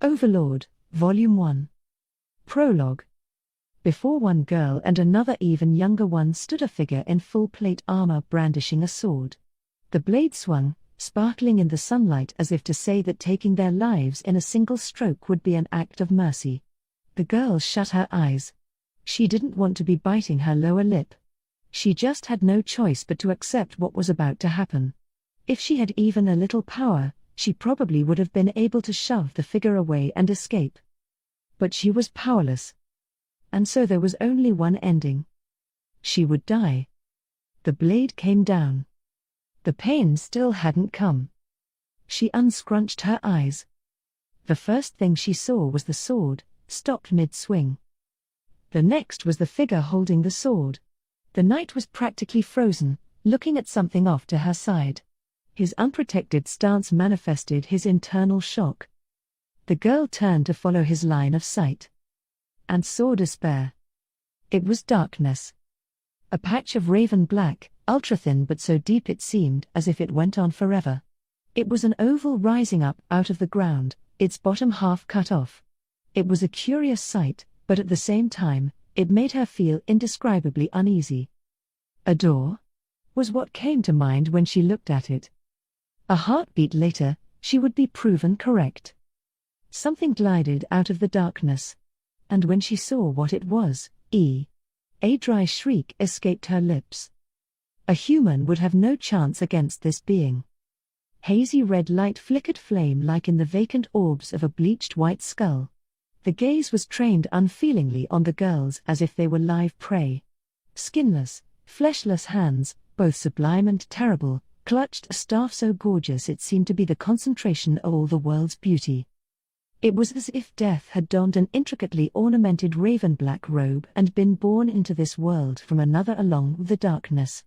OverLord, Volume 1. Prologue. Before one girl and another even younger one stood a figure in full plate armor brandishing a sword. The blade swung, sparkling in the sunlight as if to say that taking their lives in a single stroke would be an act of mercy. The girl shut her eyes. She didn't want to be biting her lower lip. She just had no choice but to accept what was about to happen. If she had even a little power, she probably would have been able to shove the figure away and escape. But she was powerless. And so there was only one ending. She would die. The blade came down. The pain still hadn't come. She unscrunched her eyes. The first thing she saw was the sword, stopped mid-swing. The next was the figure holding the sword. The knight was practically frozen, looking at something off to her side. His unprotected stance manifested his internal shock. The girl turned to follow his line of sight. And saw despair. It was darkness. A patch of raven black, ultra-thin but so deep it seemed as if it went on forever. It was an oval rising up out of the ground, its bottom half cut off. It was a curious sight, but at the same time, it made her feel indescribably uneasy. A door? Was what came to mind when she looked at it. A heartbeat later, she would be proven correct. Something glided out of the darkness. And when she saw what it was, a dry shriek escaped her lips. A human would have no chance against this being. Hazy red light flickered flame-like in the vacant orbs of a bleached white skull. The gaze was trained unfeelingly on the girls as if they were live prey. Skinless, fleshless hands, both sublime and terrible, clutched a staff so gorgeous it seemed to be the concentration of all the world's beauty. It was as if death had donned an intricately ornamented raven-black robe and been born into this world from another along with the darkness.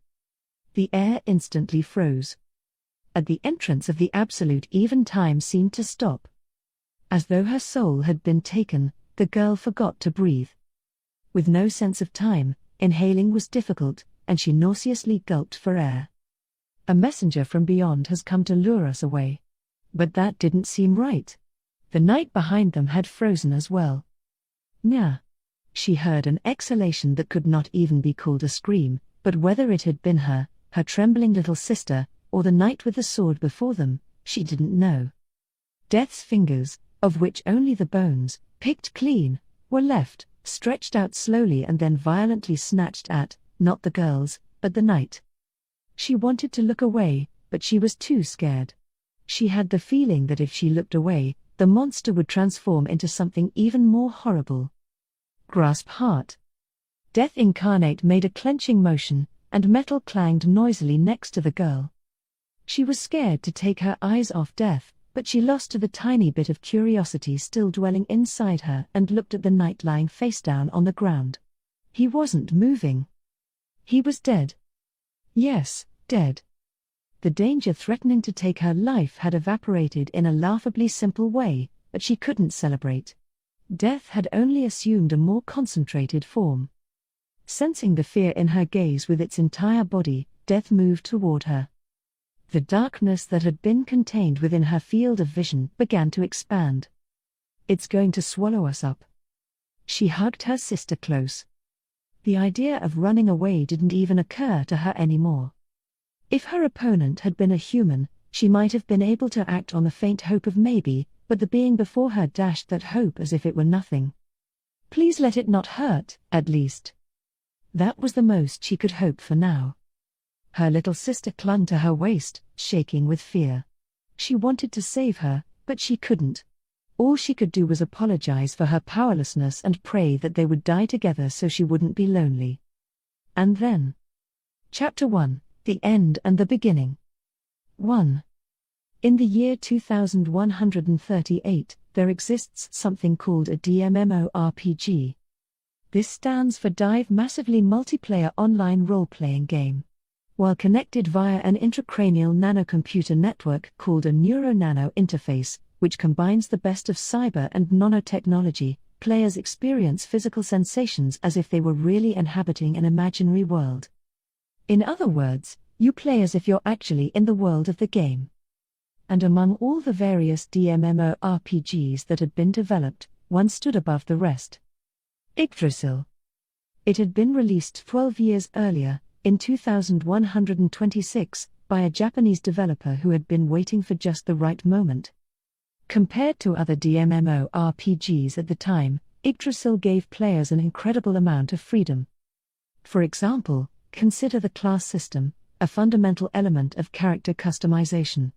The air instantly froze. At the entrance of the absolute even time seemed to stop. As though her soul had been taken, the girl forgot to breathe. With no sense of time, inhaling was difficult, and she nauseously gulped for air. A messenger from beyond has come to lure us away. But that didn't seem right. The night behind them had frozen as well. Nya. She heard an exhalation that could not even be called a scream, but whether it had been her trembling little sister, or the knight with the sword before them, she didn't know. Death's fingers, of which only the bones, picked clean, were left, stretched out slowly and then violently snatched at, not the girls, but the knight. She wanted to look away, but she was too scared. She had the feeling that if she looked away, the monster would transform into something even more horrible. Grasp heart. Death incarnate made a clenching motion, and metal clanged noisily next to the girl. She was scared to take her eyes off Death, but she lost to the tiny bit of curiosity still dwelling inside her and looked at the knight lying face down on the ground. He wasn't moving. He was dead. Yes, dead. The danger threatening to take her life had evaporated in a laughably simple way, but she couldn't celebrate. Death had only assumed a more concentrated form. Sensing the fear in her gaze with its entire body, Death moved toward her. The darkness that had been contained within her field of vision began to expand. It's going to swallow us up. She hugged her sister close. The idea of running away didn't even occur to her anymore. If her opponent had been a human, she might have been able to act on the faint hope of maybe, but the being before her dashed that hope as if it were nothing. Please let it not hurt, at least. That was the most she could hope for now. Her little sister clung to her waist, shaking with fear. She wanted to save her, but she couldn't. All she could do was apologize for her powerlessness and pray that they would die together so she wouldn't be lonely. And then. Chapter 1. The End and the Beginning. 1. In the year 2138, there exists something called a DMMORPG. This stands for Dive Massively Multiplayer Online Role-Playing Game. While connected via an intracranial nanocomputer network called a neuro-nano interface, which combines the best of cyber and nanotechnology, players experience physical sensations as if they were really inhabiting an imaginary world. In other words, you play as if you're actually in the world of the game. And among all the various DMMORPGs that had been developed, one stood above the rest. YGGDRASIL. It had been released 12 years earlier, in 2126, by a Japanese developer who had been waiting for just the right moment. Compared to other DMMORPGs at the time, YGGDRASIL gave players an incredible amount of freedom. For example, consider the class system, a fundamental element of character customization.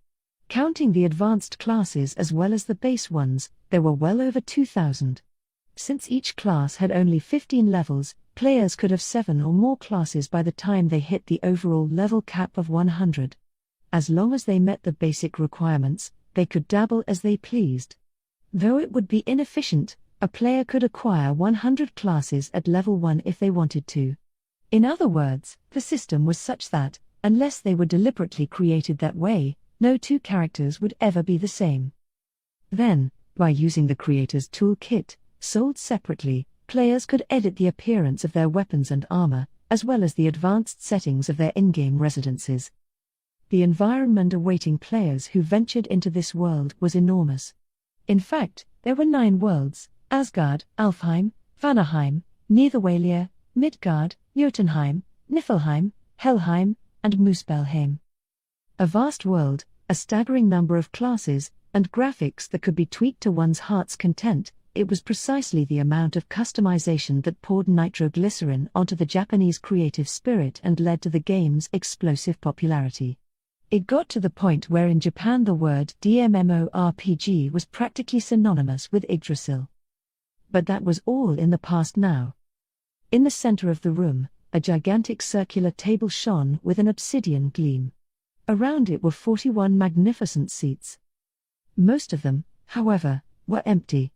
Counting the advanced classes as well as the base ones, there were well over 2,000. Since each class had only 15 levels, players could have 7 or more classes by the time they hit the overall level cap of 100. As long as they met the basic requirements, they could dabble as they pleased. Though it would be inefficient, a player could acquire 100 classes at level 1 if they wanted to. In other words, the system was such that, unless they were deliberately created that way, no two characters would ever be the same. Then, by using the creator's toolkit, sold separately, players could edit the appearance of their weapons and armor, as well as the advanced settings of their in-game residences. The environment awaiting players who ventured into this world was enormous. In fact, there were 9 worlds: Asgard, Alfheim, Vanaheim, Netherwalia, Midgard, Jotunheim, Niflheim, Helheim, and Muspelheim. A vast world, a staggering number of classes, and graphics that could be tweaked to one's heart's content. It was precisely the amount of customization that poured nitroglycerin onto the Japanese creative spirit and led to the game's explosive popularity. It got to the point where in Japan the word DMMORPG was practically synonymous with YGGDRASIL. But that was all in the past now. In the center of the room, a gigantic circular table shone with an obsidian gleam. Around it were 41 magnificent seats. Most of them, however, were empty.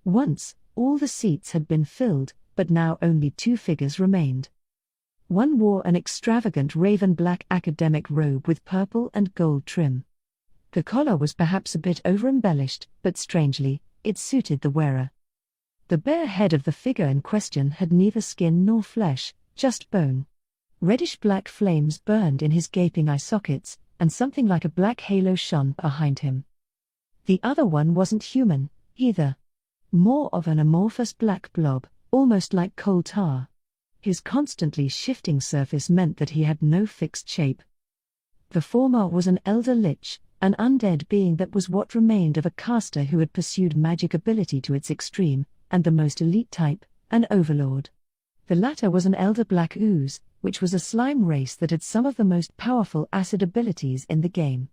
Once, all the seats had been filled, but now only 2 figures remained. One wore an extravagant raven-black academic robe with purple and gold trim. The collar was perhaps a bit over-embellished, but strangely, it suited the wearer. The bare head of the figure in question had neither skin nor flesh, just bone. Reddish-black flames burned in his gaping eye sockets, and something like a black halo shone behind him. The other one wasn't human, either. More of an amorphous black blob, almost like coal tar. His constantly shifting surface meant that he had no fixed shape. The former was an elder lich, an undead being that was what remained of a caster who had pursued magic ability to its extreme, and the most elite type, an overlord. The latter was an elder black ooze, which was a slime race that had some of the most powerful acid abilities in the game.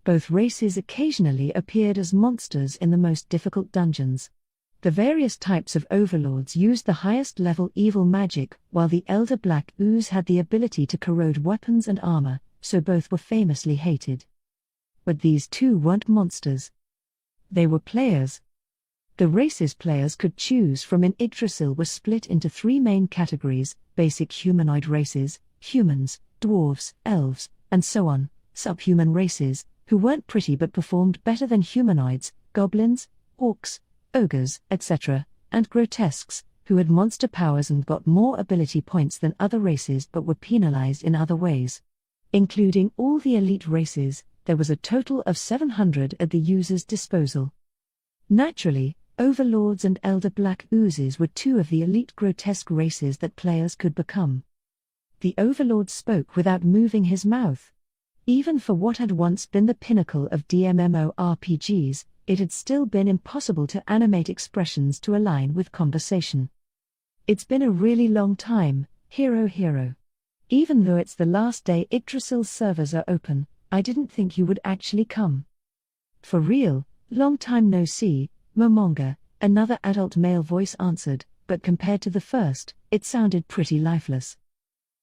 Both races occasionally appeared as monsters in the most difficult dungeons. The various types of overlords used the highest level evil magic, while the elder black ooze had the ability to corrode weapons and armor, so both were famously hated. But these two weren't monsters. They were players. The races players could choose from in YGGDRASIL were split into 3 main categories: basic humanoid races, humans, dwarves, elves, and so on, subhuman races, who weren't pretty but performed better than humanoids, goblins, orcs, ogres, etc., and grotesques, who had monster powers and got more ability points than other races but were penalized in other ways. Including all the elite races, there was a total of 700 at the user's disposal. Naturally, overlords and elder black oozes were 2 of the elite grotesque races that players could become. The overlord spoke without moving his mouth. Even for what had once been the pinnacle of DMMORPGs, it had still been impossible to animate expressions to align with conversation. "It's been a really long time, hero. Even though it's the last day YGGDRASIL's servers are open, I didn't think you would actually come." "For real, long time no see, Momonga," another adult male voice answered, but compared to the first, it sounded pretty lifeless.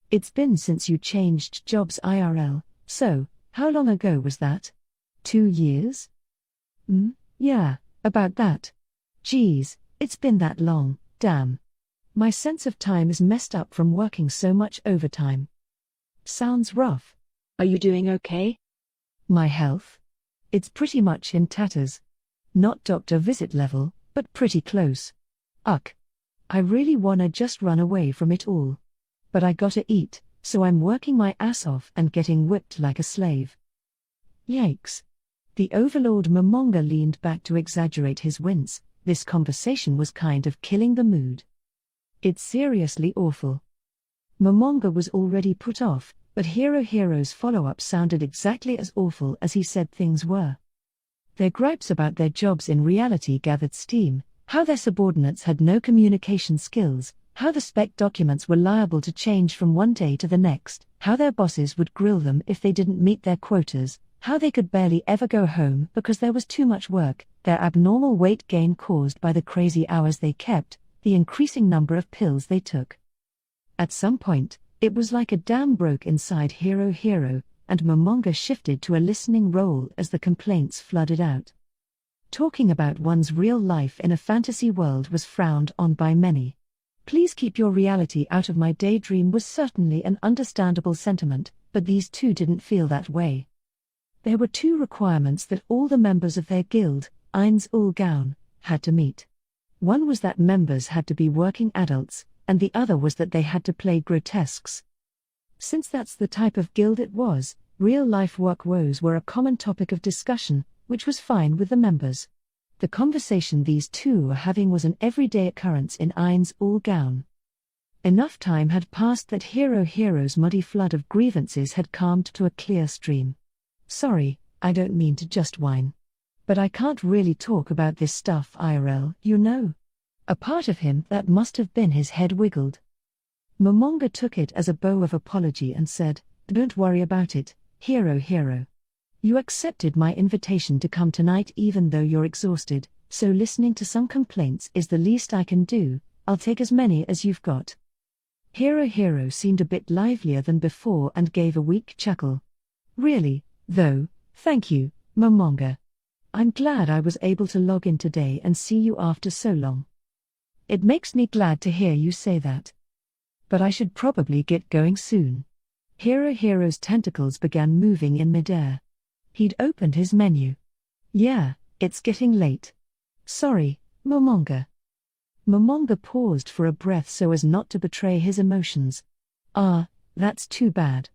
"It's been since you changed jobs IRL, so, how long ago was that? 2 years? Yeah, about that. Geez, it's been that long, damn. My sense of time is messed up from working so much overtime. Sounds rough. Are you doing okay?" "My health? It's pretty much in tatters. Not doctor visit level, but pretty close. Uck. I really wanna just run away from it all. But I gotta eat, so I'm working my ass off and getting whipped like a slave." Yikes. The overlord Momonga leaned back to exaggerate his wince. This conversation was kind of killing the mood. It's seriously awful. Momonga was already put off, but Hero's follow-up sounded exactly as awful as he said things were. Their gripes about their jobs in reality gathered steam, how their subordinates had no communication skills, how the spec documents were liable to change from one day to the next, how their bosses would grill them if they didn't meet their quotas, how they could barely ever go home because there was too much work, their abnormal weight gain caused by the crazy hours they kept, the increasing number of pills they took. At some point, it was like a dam broke inside Hero, and Momonga shifted to a listening role as the complaints flooded out. Talking about one's real life in a fantasy world was frowned on by many. Please keep your reality out of my daydream was certainly an understandable sentiment, but these two didn't feel that way. There were two requirements that all the members of their guild, Ainz Ooal Gown, had to meet. One was that members had to be working adults, and the other was that they had to play grotesques. Since that's the type of guild it was, real-life work woes were a common topic of discussion, which was fine with the members. The conversation these two were having was an everyday occurrence in Ainz Ooal Gown. Enough time had passed that Hero's muddy flood of grievances had calmed to a clear stream. Sorry, I don't mean to just whine. But I can't really talk about this stuff IRL, you know. A part of him that must have been his head wiggled. Momonga took it as a bow of apology and said, "Don't worry about it, Hero. You accepted my invitation to come tonight even though you're exhausted, so listening to some complaints is the least I can do. I'll take as many as you've got." Hero seemed a bit livelier than before and gave a weak chuckle. "Really, though, thank you, Momonga. I'm glad I was able to log in today and see you after so long. It makes me glad to hear you say that. But I should probably get going soon." Hero's tentacles began moving in midair. He'd opened his menu. "Yeah, it's getting late. Sorry, Momonga." Momonga paused for a breath so as not to betray his emotions. "Ah, that's too bad.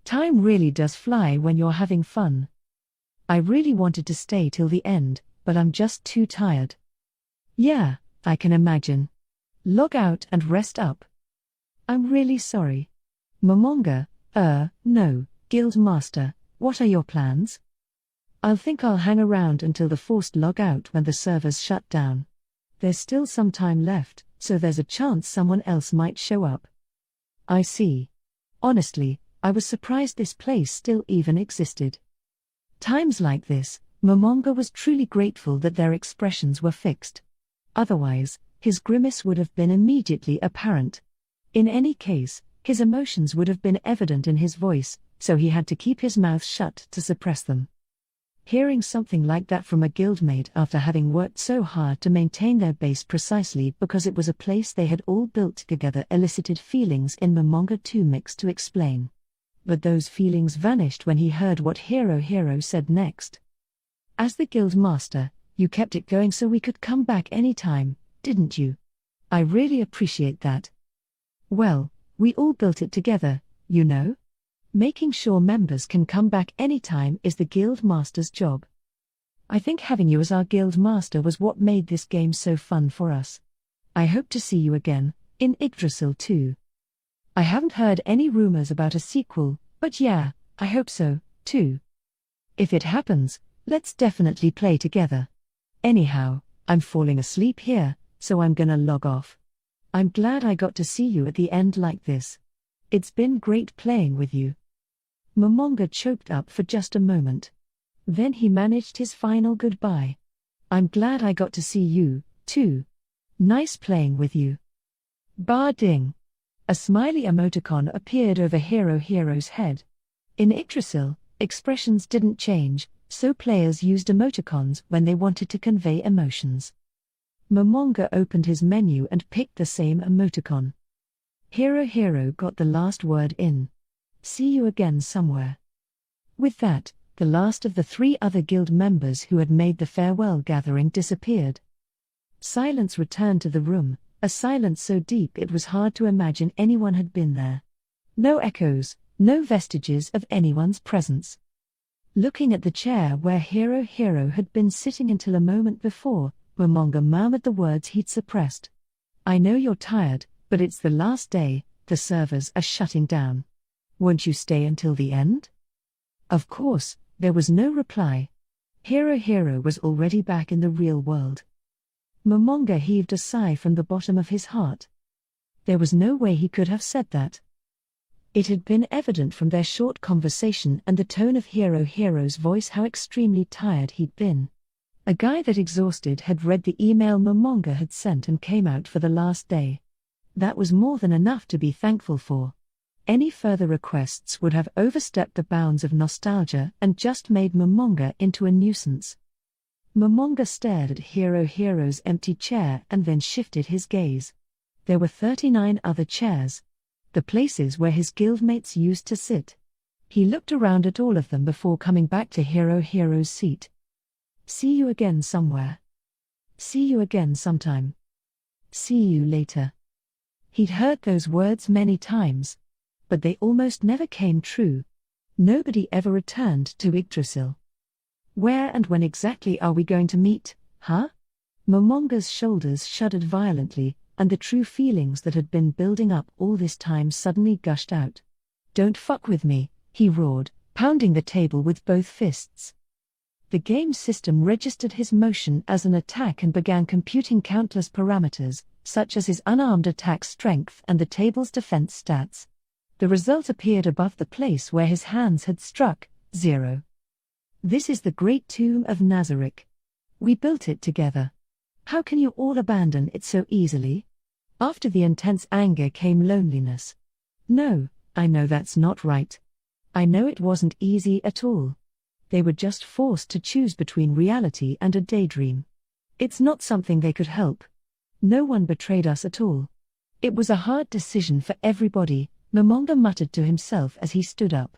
Time really does fly when you're having fun. I really wanted to stay till the end, but I'm just too tired." "Yeah, I can imagine. Log out and rest up." "I'm really sorry." Momonga, no, Guild Master, what are your plans?" "I'll hang around until the forced log out when the servers shut down. There's still some time left, so there's a chance someone else might show up." "I see. Honestly, I was surprised this place still even existed." Times like this, Momonga was truly grateful that their expressions were fixed. Otherwise, his grimace would have been immediately apparent. In any case, his emotions would have been evident in his voice, so he had to keep his mouth shut to suppress them. Hearing something like that from a guildmate after having worked so hard to maintain their base precisely because it was a place they had all built together elicited feelings in Momonga too mixed to explain. But those feelings vanished when he heard what Hero said next. "As the guild master, you kept it going so we could come back anytime, didn't you? I really appreciate that. Well, we all built it together, you know? Making sure members can come back anytime is the guild master's job. I think having you as our guild master was what made this game so fun for us. I hope to see you again, in Yggdrasil too. I haven't heard any rumors about a sequel, but yeah, I hope so, too. If it happens, let's definitely play together. Anyhow, I'm falling asleep here, so I'm gonna log off. I'm glad I got to see you at the end like this. It's been great playing with you." Momonga choked up for just a moment. Then he managed his final goodbye. "I'm glad I got to see you, too. Nice playing with you." Bar ding. A smiley emoticon appeared over Hero's head. In Yggdrasil, expressions didn't change, so players used emoticons when they wanted to convey emotions. Momonga opened his menu and picked the same emoticon. Hero got the last word in. "See you again somewhere." With that, the last of the 3 other guild members who had made the farewell gathering disappeared. Silence returned to the room, a silence so deep it was hard to imagine anyone had been there. No echoes, no vestiges of anyone's presence. Looking at the chair where Hero had been sitting until a moment before, Momonga murmured the words he'd suppressed. "I know you're tired, but it's the last day, the servers are shutting down. Won't you stay until the end?" Of course, there was no reply. Hero was already back in the real world. Momonga heaved a sigh from the bottom of his heart. There was no way he could have said that. It had been evident from their short conversation and the tone of Hero's voice how extremely tired he'd been. A guy that exhausted had read the email Momonga had sent and came out for the last day. That was more than enough to be thankful for. Any further requests would have overstepped the bounds of nostalgia and just made Momonga into a nuisance. Momonga stared at Hero's empty chair and then shifted his gaze. There were 39 other chairs. The places where his guildmates used to sit. He looked around at all of them before coming back to Hero's seat. "See you again somewhere. See you again sometime. See you later." He'd heard those words many times. But they almost never came true. Nobody ever returned to Yggdrasil. "Where and when exactly are we going to meet, huh?" Momonga's shoulders shuddered violently, and the true feelings that had been building up all this time suddenly gushed out. "Don't fuck with me," he roared, pounding the table with both fists. The game system registered his motion as an attack and began computing countless parameters, such as his unarmed attack strength and the table's defense stats. The result appeared above the place where his hands had struck, 0. "This is the great tomb of Nazarick. We built it together. How can you all abandon it so easily?" After the intense anger came loneliness. "No, I know that's not right. I know it wasn't easy at all. They were just forced to choose between reality and a daydream. It's not something they could help. No one betrayed us at all. It was a hard decision for everybody," Momonga muttered to himself as he stood up.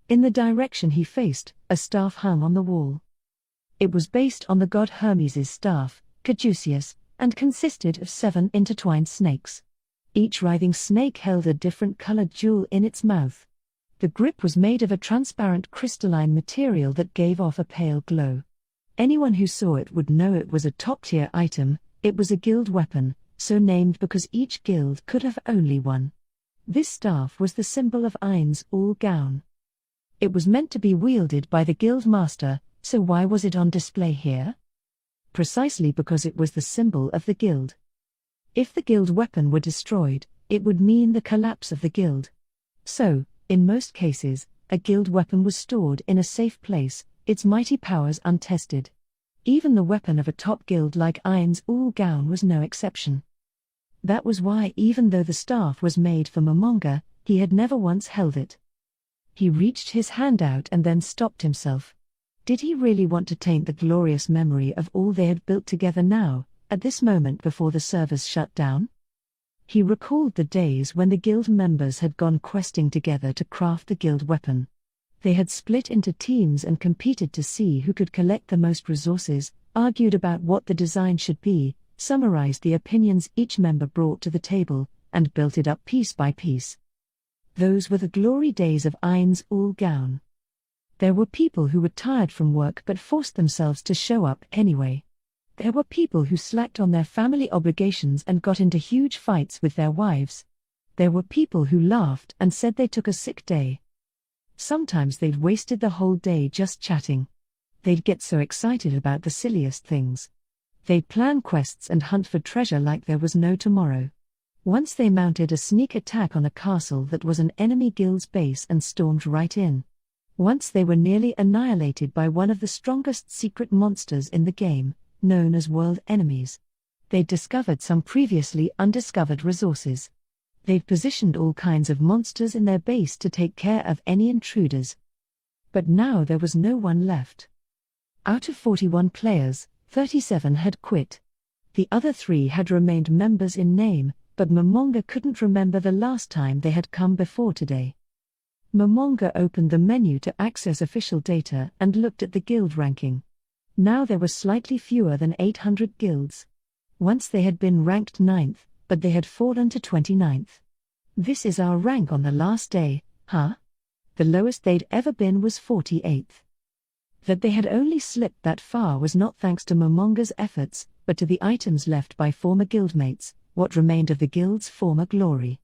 In the direction he faced, a staff hung on the wall. It was based on the god Hermes' staff, Caduceus, and consisted of 7 intertwined snakes. Each writhing snake held a different colored jewel in its mouth. The grip was made of a transparent crystalline material that gave off a pale glow. Anyone who saw it would know it was a top-tier item. It was a guild weapon, so named because each guild could have only one. This staff was the symbol of Ainz Ooal Gown. It was meant to be wielded by the guild master, so why was it on display here? Precisely because it was the symbol of the guild. If the guild weapon were destroyed, it would mean the collapse of the guild. So, in most cases, a guild weapon was stored in a safe place, its mighty powers untested. Even the weapon of a top guild like Ainz Ooal Gown was no exception. That was why, even though the staff was made for Momonga, he had never once held it. He reached his hand out and then stopped himself. Did he really want to taint the glorious memory of all they had built together now, at this moment before the servers shut down? He recalled the days when the guild members had gone questing together to craft the guild weapon. They had split into teams and competed to see who could collect the most resources, argued about what the design should be, summarized the opinions each member brought to the table, and built it up piece by piece. Those were the glory days of Ainz Ooal Gown. There were people who were tired from work but forced themselves to show up anyway. There were people who slacked on their family obligations and got into huge fights with their wives. There were people who laughed and said they took a sick day. Sometimes they'd wasted the whole day just chatting. They'd get so excited about the silliest things. They'd plan quests and hunt for treasure like there was no tomorrow. Once they mounted a sneak attack on a castle that was an enemy guild's base and stormed right in. Once they were nearly annihilated by one of the strongest secret monsters in the game, known as world enemies. They'd discovered some previously undiscovered resources. They'd positioned all kinds of monsters in their base to take care of any intruders. But now there was no one left. Out of 41 players, 37 had quit. The other 3 had remained members in name, but Momonga couldn't remember the last time they had come before today. Momonga opened the menu to access official data and looked at the guild ranking. Now there were slightly fewer than 800 guilds. Once they had been ranked 9th, but they had fallen to 29th. This is our rank on the last day, huh? The lowest they'd ever been was 48th. That they had only slipped that far was not thanks to Momonga's efforts, but to the items left by former guildmates, what remained of the guild's former glory.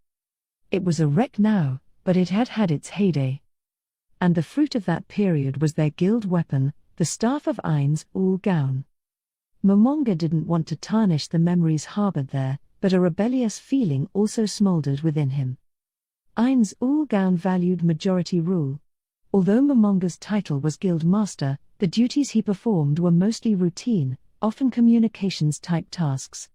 It was a wreck now, but it had had its heyday. And the fruit of that period was their guild weapon, the staff of Ainz Ooal Gown. Momonga didn't want to tarnish the memories harbored there, but a rebellious feeling also smoldered within him. Ainz Ooal Gown valued majority rule. Although Momonga's title was Guild Master, the duties he performed were mostly routine, often communications-type tasks.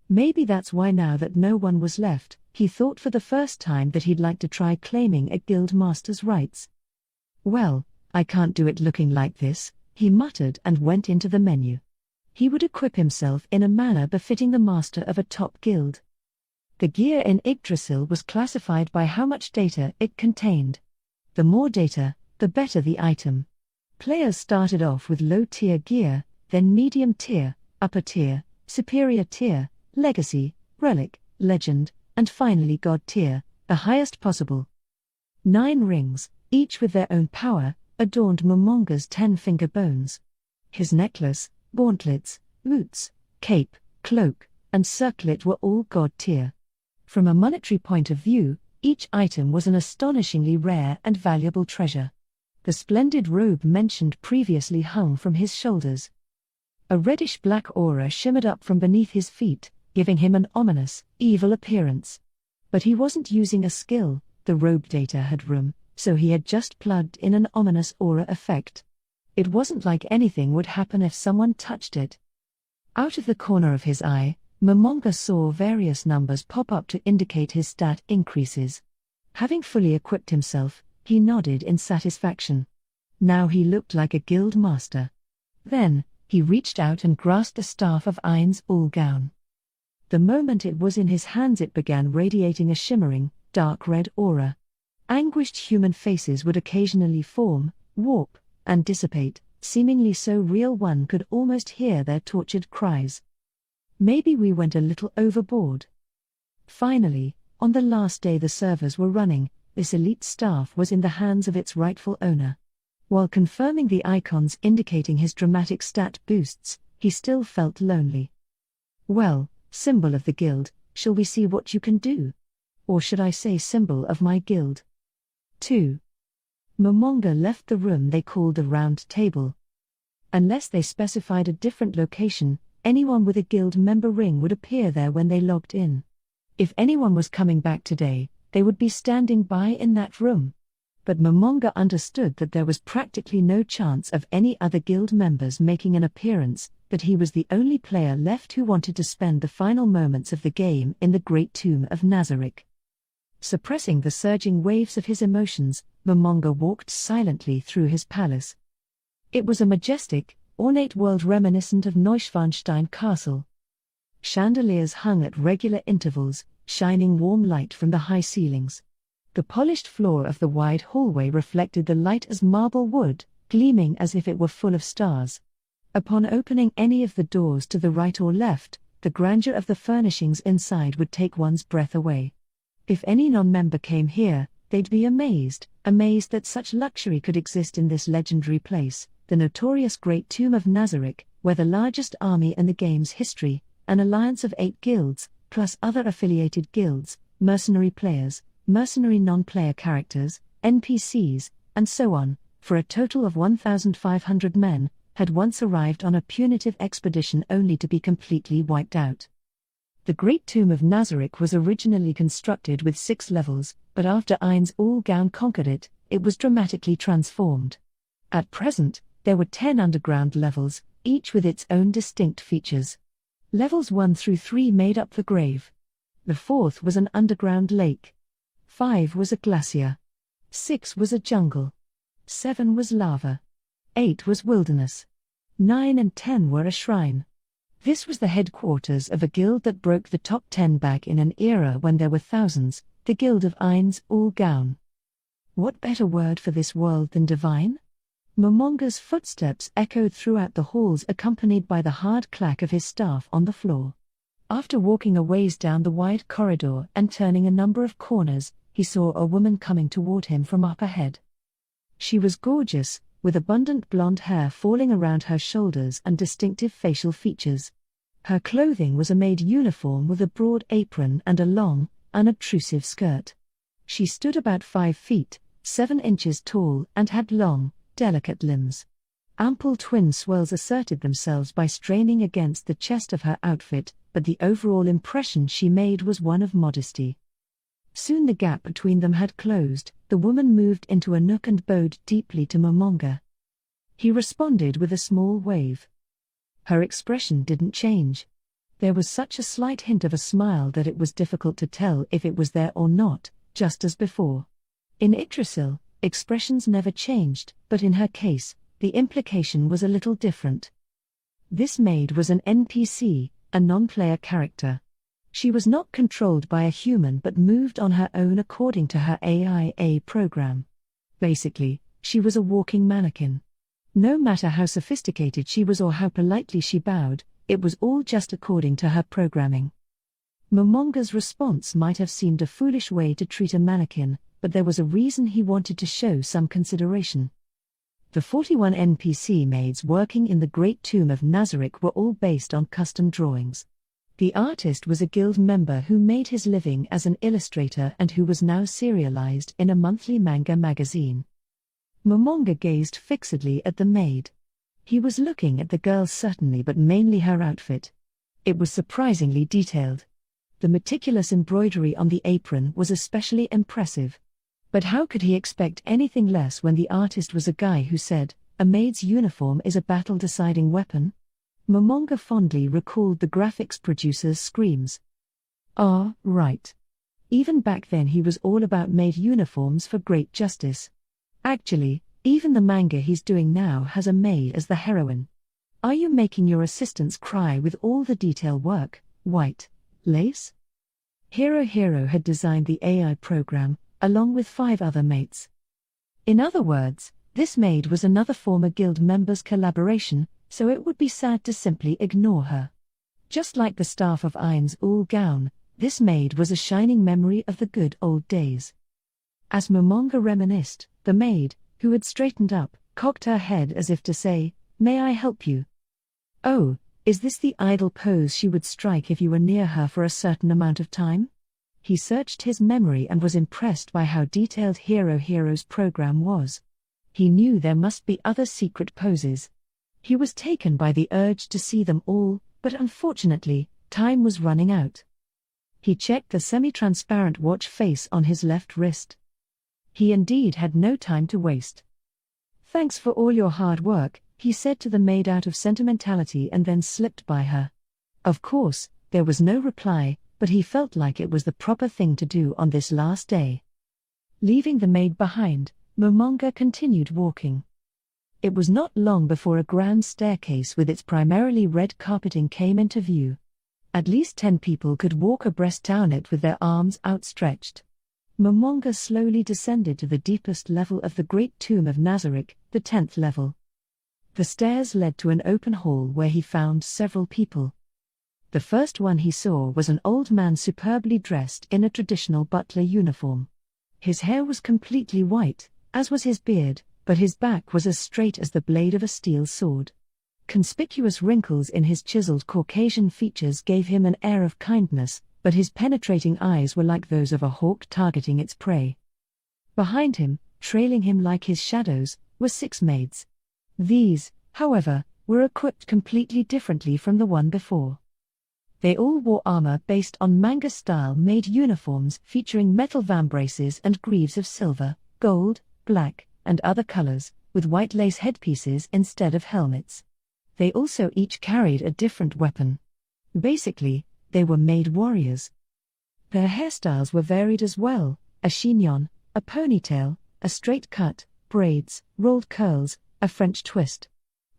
Maybe that's why now that no one was left, he thought for the first time that he'd like to try claiming a Guild Master's rights. Well, I can't do it looking like this, he muttered and went into the menu. He would equip himself in a manner befitting the master of a top guild. The gear in Yggdrasil was classified by how much data it contained. The more data, the better the item. Players started off with low-tier gear, then medium-tier, upper-tier, superior-tier, legacy, relic, legend, and finally god-tier, the highest possible. 9 rings, each with their own power, adorned Momonga's 10-finger bones. His necklace, gauntlets, boots, cape, cloak, and circlet were all god-tier. From a monetary point of view, each item was an astonishingly rare and valuable treasure. The splendid robe mentioned previously hung from his shoulders. A reddish-black aura shimmered up from beneath his feet, giving him an ominous, evil appearance. But he wasn't using a skill, the robe data had room, so he had just plugged in an ominous aura effect. It wasn't like anything would happen if someone touched it. Out of the corner of his eye, Momonga saw various numbers pop up to indicate his stat increases. Having fully equipped himself, he nodded in satisfaction. Now he looked like a guild master. Then, he reached out and grasped the staff of Ainz Ooal Gown. The moment it was in his hands it began radiating a shimmering, dark red aura. Anguished human faces would occasionally form, warp, and dissipate, seemingly so real one could almost hear their tortured cries. Maybe we went a little overboard. Finally, on the last day the servers were running, this elite staff was in the hands of its rightful owner. While confirming the icons indicating his dramatic stat boosts, he still felt lonely. Well, symbol of the guild, shall we see what you can do? Or should I say symbol of my guild? 2. Momonga left the room they called the Round Table. Unless they specified a different location, anyone with a guild member ring would appear there when they logged in. If anyone was coming back today, they would be standing by in that room. But Momonga understood that there was practically no chance of any other guild members making an appearance, that he was the only player left who wanted to spend the final moments of the game in the Great Tomb of Nazarick. Suppressing the surging waves of his emotions, Momonga walked silently through his palace. It was a majestic, ornate world reminiscent of Neuschwanstein Castle. Chandeliers hung at regular intervals, shining warm light from the high ceilings. The polished floor of the wide hallway reflected the light as marble wood, gleaming as if it were full of stars. Upon opening any of the doors to the right or left, the grandeur of the furnishings inside would take one's breath away. If any non-member came here, they'd be amazed that such luxury could exist in this legendary place, the notorious Great Tomb of Nazarick, where the largest army in the game's history, an alliance of 8 guilds, plus other affiliated guilds, mercenary players, mercenary non-player characters, NPCs, and so on, for a total of 1,500 men, had once arrived on a punitive expedition only to be completely wiped out. The Great Tomb of Nazarick was originally constructed with 6 levels, but after Ainz Ooal Gown conquered it, it was dramatically transformed. At present, there were 10 underground levels, each with its own distinct features. Levels 1 through 3 made up the grave. The 4th was an underground lake. 5 was a glacier. 6 was a jungle. 7 was lava. 8 was wilderness. 9 and 10 were a shrine. This was the headquarters of a guild that broke the top 10 back in an era when there were thousands, the Guild of Ainz Ooal Gown. What better word for this world than divine? Momonga's footsteps echoed throughout the halls, accompanied by the hard clack of his staff on the floor. After walking a ways down the wide corridor and turning a number of corners, he saw a woman coming toward him from up ahead. She was gorgeous, with abundant blonde hair falling around her shoulders and distinctive facial features. Her clothing was a maid uniform with a broad apron and a long, unobtrusive skirt. She stood about 5 feet, 7 inches tall and had long, delicate limbs. Ample twin swirls asserted themselves by straining against the chest of her outfit, but the overall impression she made was one of modesty. Soon the gap between them had closed, the woman moved into a nook and bowed deeply to Momonga. He responded with a small wave. Her expression didn't change. There was such a slight hint of a smile that it was difficult to tell if it was there or not, just as before. In Yggdrasil, expressions never changed, but in her case, the implication was a little different. This maid was an NPC, a non-player character. She was not controlled by a human but moved on her own according to her AIA program. Basically, she was a walking mannequin. No matter how sophisticated she was or how politely she bowed, it was all just according to her programming. Momonga's response might have seemed a foolish way to treat a mannequin, but there was a reason he wanted to show some consideration. The 41 NPC maids working in the Great Tomb of Nazarick were all based on custom drawings. The artist was a guild member who made his living as an illustrator and who was now serialized in a monthly manga magazine. Momonga gazed fixedly at the maid. He was looking at the girl certainly, but mainly her outfit. It was surprisingly detailed. The meticulous embroidery on the apron was especially impressive. But how could he expect anything less when the artist was a guy who said, "A maid's uniform is a battle-deciding weapon"? Momonga fondly recalled the graphics producer's screams. Ah, right. Even back then he was all about maid uniforms for great justice. Actually, even the manga he's doing now has a maid as the heroine. Are you making your assistants cry with all the detail work, white lace? Hero had designed the AI program, along with 5 other mates. In other words, this maid was another former guild member's collaboration, so it would be sad to simply ignore her. Just like the staff of Ainz Ooal Gown, this maid was a shining memory of the good old days. As Momonga reminisced, the maid, who had straightened up, cocked her head as if to say, "May I help you?" Oh, is this the idle pose she would strike if you were near her for a certain amount of time? He searched his memory and was impressed by how detailed Hero's program was. He knew there must be other secret poses. He was taken by the urge to see them all, but unfortunately, time was running out. He checked the semi-transparent watch face on his left wrist. He indeed had no time to waste. "Thanks for all your hard work," he said to the maid out of sentimentality and then slipped by her. Of course, there was no reply, but he felt like it was the proper thing to do on this last day. Leaving the maid behind, Momonga continued walking. It was not long before a grand staircase with its primarily red carpeting came into view. At least 10 people could walk abreast down it with their arms outstretched. Momonga slowly descended to the deepest level of the Great Tomb of Nazarick, the 10th level. The stairs led to an open hall where he found several people. The first one he saw was an old man superbly dressed in a traditional butler uniform. His hair was completely white, as was his beard, but his back was as straight as the blade of a steel sword. Conspicuous wrinkles in his chiseled Caucasian features gave him an air of kindness, but his penetrating eyes were like those of a hawk targeting its prey. Behind him, trailing him like his shadows, were 6 maids. These, however, were equipped completely differently from the one before. They all wore armor based on manga-style maid uniforms featuring metal vambraces and greaves of silver, gold, black, and other colors, with white lace headpieces instead of helmets. They also each carried a different weapon. Basically, they were maid warriors. Their hairstyles were varied as well: a chignon, a ponytail, a straight cut, braids, rolled curls, a French twist.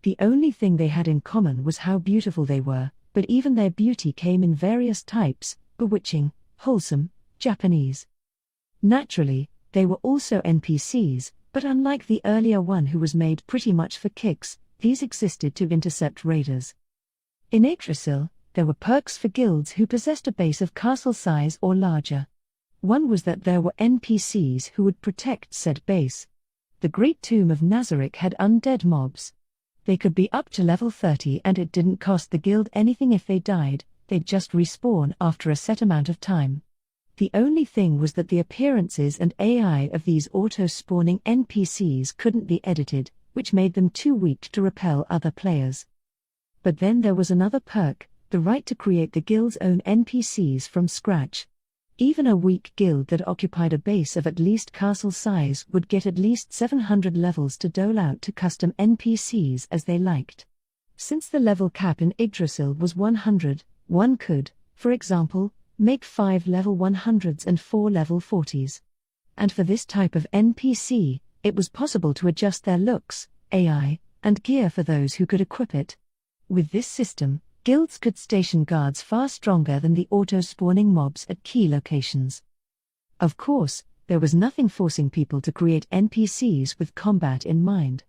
The only thing they had in common was how beautiful they were, but even their beauty came in various types: bewitching, wholesome, Japanese. Naturally, they were also NPCs, but unlike the earlier one who was made pretty much for kicks, these existed to intercept raiders. In Yggdrasil, there were perks for guilds who possessed a base of castle size or larger. One was that there were NPCs who would protect said base. the Great Tomb of Nazarick had undead mobs. They could be up to level 30 and it didn't cost the guild anything if they died, they'd just respawn after a set amount of time. The only thing was that the appearances and AI of these auto-spawning NPCs couldn't be edited, which made them too weak to repel other players. But then there was another perk, the right to create the guild's own NPCs from scratch. Even a weak guild that occupied a base of at least castle size would get at least 700 levels to dole out to custom NPCs as they liked. Since the level cap in Yggdrasil was 100, one could, for example, make 5 level 100s and 4 level 40s. And for this type of NPC, it was possible to adjust their looks, AI, and gear for those who could equip it. With this system, guilds could station guards far stronger than the auto-spawning mobs at key locations. Of course, there was nothing forcing people to create NPCs with combat in mind.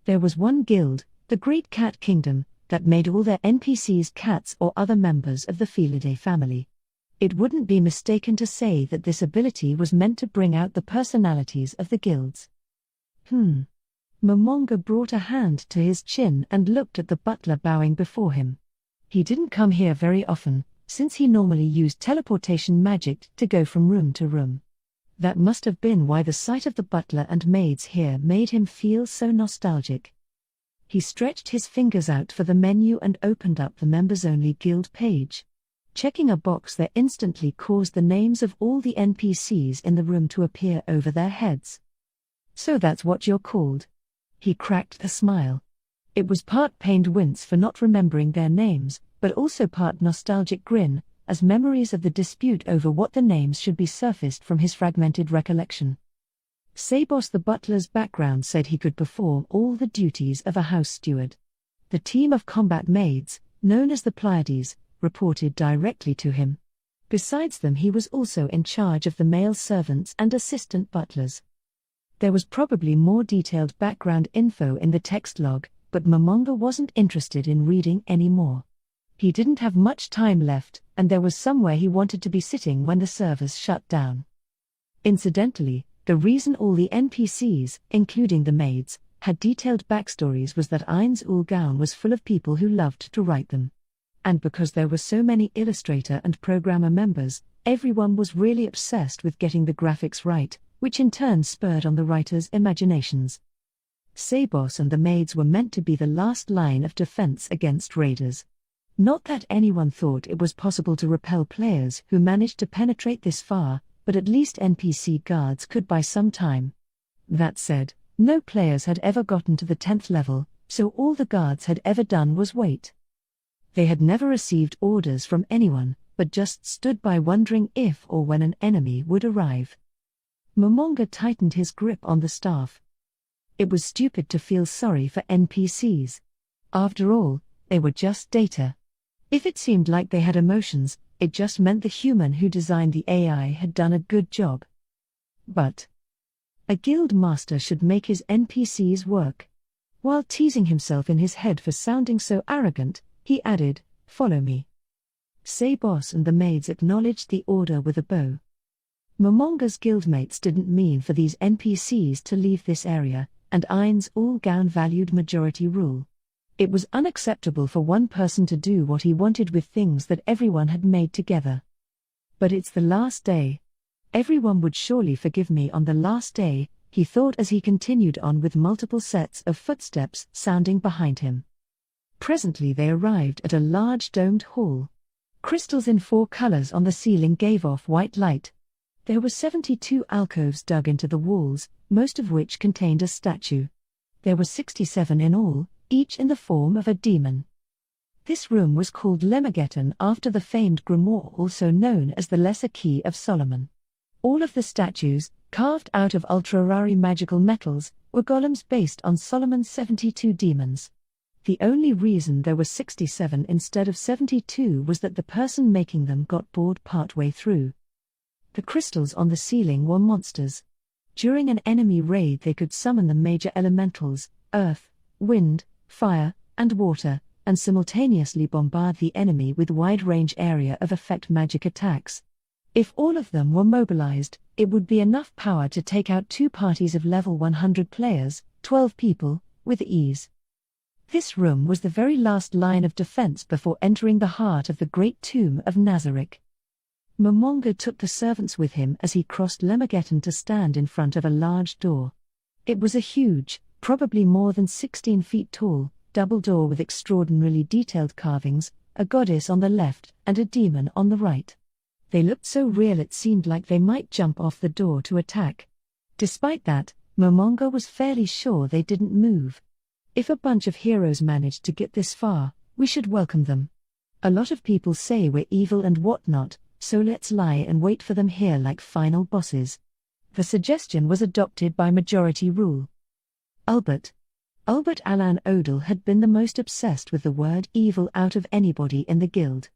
There was one guild, the Great Cat Kingdom, that made all their NPCs cats or other members of the Felidae family. It wouldn't be mistaken to say that this ability was meant to bring out the personalities of the guilds. Momonga brought a hand to his chin and looked at the butler bowing before him. He didn't come here very often, since he normally used teleportation magic to go from room to room. That must have been why the sight of the butler and maids here made him feel so nostalgic. He stretched his fingers out for the menu and opened up the members-only guild page. Checking a box there instantly caused the names of all the NPCs in the room to appear over their heads. "So that's what you're called." He cracked a smile. It was part pained wince for not remembering their names, but also part nostalgic grin, as memories of the dispute over what the names should be surfaced from his fragmented recollection. Sabos the butler's background said he could perform all the duties of a house steward. The team of combat maids, known as the Pleiades, reported directly to him. Besides them he was also in charge of the male servants and assistant butlers. There was probably more detailed background info in the text log, but Momonga wasn't interested in reading any more. He didn't have much time left, and there was somewhere he wanted to be sitting when the servers shut down. Incidentally, the reason all the NPCs, including the maids, had detailed backstories was that Ainz Ooal Gown was full of people who loved to write them. And because there were so many illustrator and programmer members, everyone was really obsessed with getting the graphics right, which in turn spurred on the writers' imaginations. Sabos and the maids were meant to be the last line of defense against raiders. Not that anyone thought it was possible to repel players who managed to penetrate this far, but at least NPC guards could buy some time. That said, no players had ever gotten to the 10th level, so all the guards had ever done was wait. They had never received orders from anyone, but just stood by wondering if or when an enemy would arrive. Momonga tightened his grip on the staff. It was stupid to feel sorry for NPCs. After all, they were just data. If it seemed like they had emotions, it just meant the human who designed the AI had done a good job. But a guild master should make his NPCs work. While teasing himself in his head for sounding so arrogant, he added, "Follow me." Sabos and the maids acknowledged the order with a bow. Momonga's guildmates didn't mean for these NPCs to leave this area, and Ainz Ooal Gown valued majority rule. It was unacceptable for one person to do what he wanted with things that everyone had made together. But it's the last day. Everyone would surely forgive me on the last day, he thought as he continued on with multiple sets of footsteps sounding behind him. Presently they arrived at a large domed hall. Crystals in 4 colors on the ceiling gave off white light. There were 72 alcoves dug into the walls, most of which contained a statue. There were 67 in all, each in the form of a demon. This room was called Lemegeton after the famed grimoire also known as the Lesser Key of Solomon. All of the statues, carved out of ultra-rare magical metals, were golems based on Solomon's 72 demons. The only reason there were 67 instead of 72 was that the person making them got bored partway through. The crystals on the ceiling were monsters. During an enemy raid they could summon the major elementals, earth, wind, fire, and water, and simultaneously bombard the enemy with wide-range area of effect magic attacks. If all of them were mobilized, it would be enough power to take out 2 parties of level 100 players, 12 people, with ease. This room was the very last line of defense before entering the heart of the great tomb of Nazarick. Momonga took the servants with him as he crossed Lemurgeddon to stand in front of a large door. It was a huge, probably more than 16 feet tall, double door with extraordinarily detailed carvings, a goddess on the left and a demon on the right. They looked so real it seemed like they might jump off the door to attack. Despite that, Momonga was fairly sure they didn't move. If a bunch of heroes managed to get this far, we should welcome them. A lot of people say we're evil and whatnot, so let's lie and wait for them here like final bosses. The suggestion was adopted by majority rule. Albert Alan Odell had been the most obsessed with the word evil out of anybody in the guild.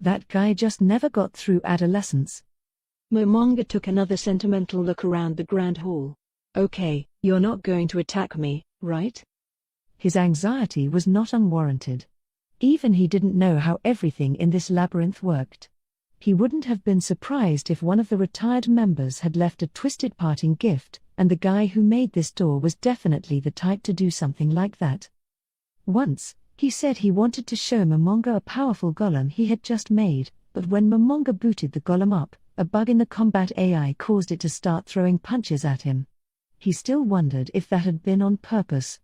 That guy just never got through adolescence. Momonga took another sentimental look around the grand hall. Okay, you're not going to attack me, right? His anxiety was not unwarranted. Even he didn't know how everything in this labyrinth worked. He wouldn't have been surprised if one of the retired members had left a twisted parting gift, and the guy who made this door was definitely the type to do something like that. Once, he said he wanted to show Momonga a powerful golem he had just made, but when Momonga booted the golem up, a bug in the combat AI caused it to start throwing punches at him. He still wondered if that had been on purpose.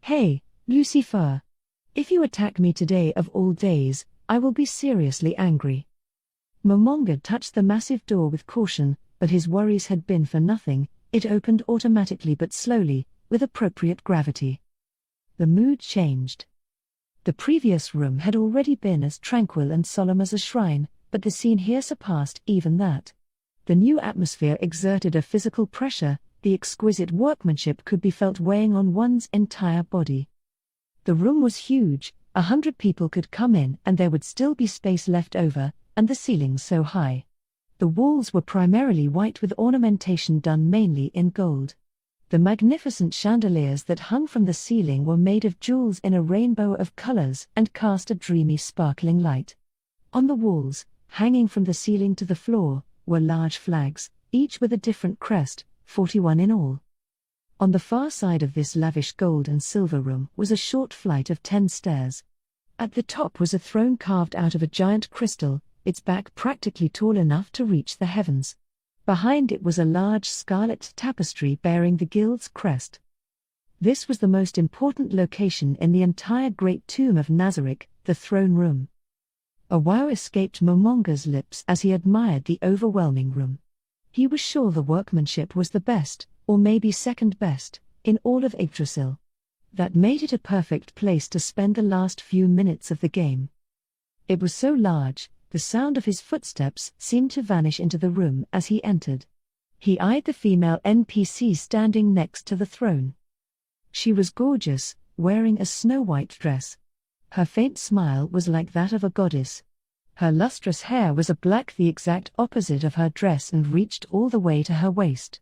Hey, Lucifer! If you attack me today of all days, I will be seriously angry. Momonga touched the massive door with caution, but his worries had been for nothing. It opened automatically but slowly, with appropriate gravity. The mood changed. The previous room had already been as tranquil and solemn as a shrine, but the scene here surpassed even that. The new atmosphere exerted a physical pressure, the exquisite workmanship could be felt weighing on one's entire body. The room was huge, 100 people could come in and there would still be space left over, and the ceilings so high. The walls were primarily white with ornamentation done mainly in gold. The magnificent chandeliers that hung from the ceiling were made of jewels in a rainbow of colors and cast a dreamy sparkling light. On the walls, hanging from the ceiling to the floor, were large flags, each with a different crest, 41 in all. On the far side of this lavish gold and silver room was a short flight of 10 stairs. At the top was a throne carved out of a giant crystal, its back practically tall enough to reach the heavens. Behind it was a large scarlet tapestry bearing the guild's crest. This was the most important location in the entire great tomb of Nazarick, the throne room. A wow escaped Momonga's lips as he admired the overwhelming room. He was sure the workmanship was the best, or maybe second best, in all of Yggdrasil. That made it a perfect place to spend the last few minutes of the game. It was so large, the sound of his footsteps seemed to vanish into the room as he entered. He eyed the female NPC standing next to the throne. She was gorgeous, wearing a snow-white dress. Her faint smile was like that of a goddess. Her lustrous hair was a black, the exact opposite of her dress, and reached all the way to her waist.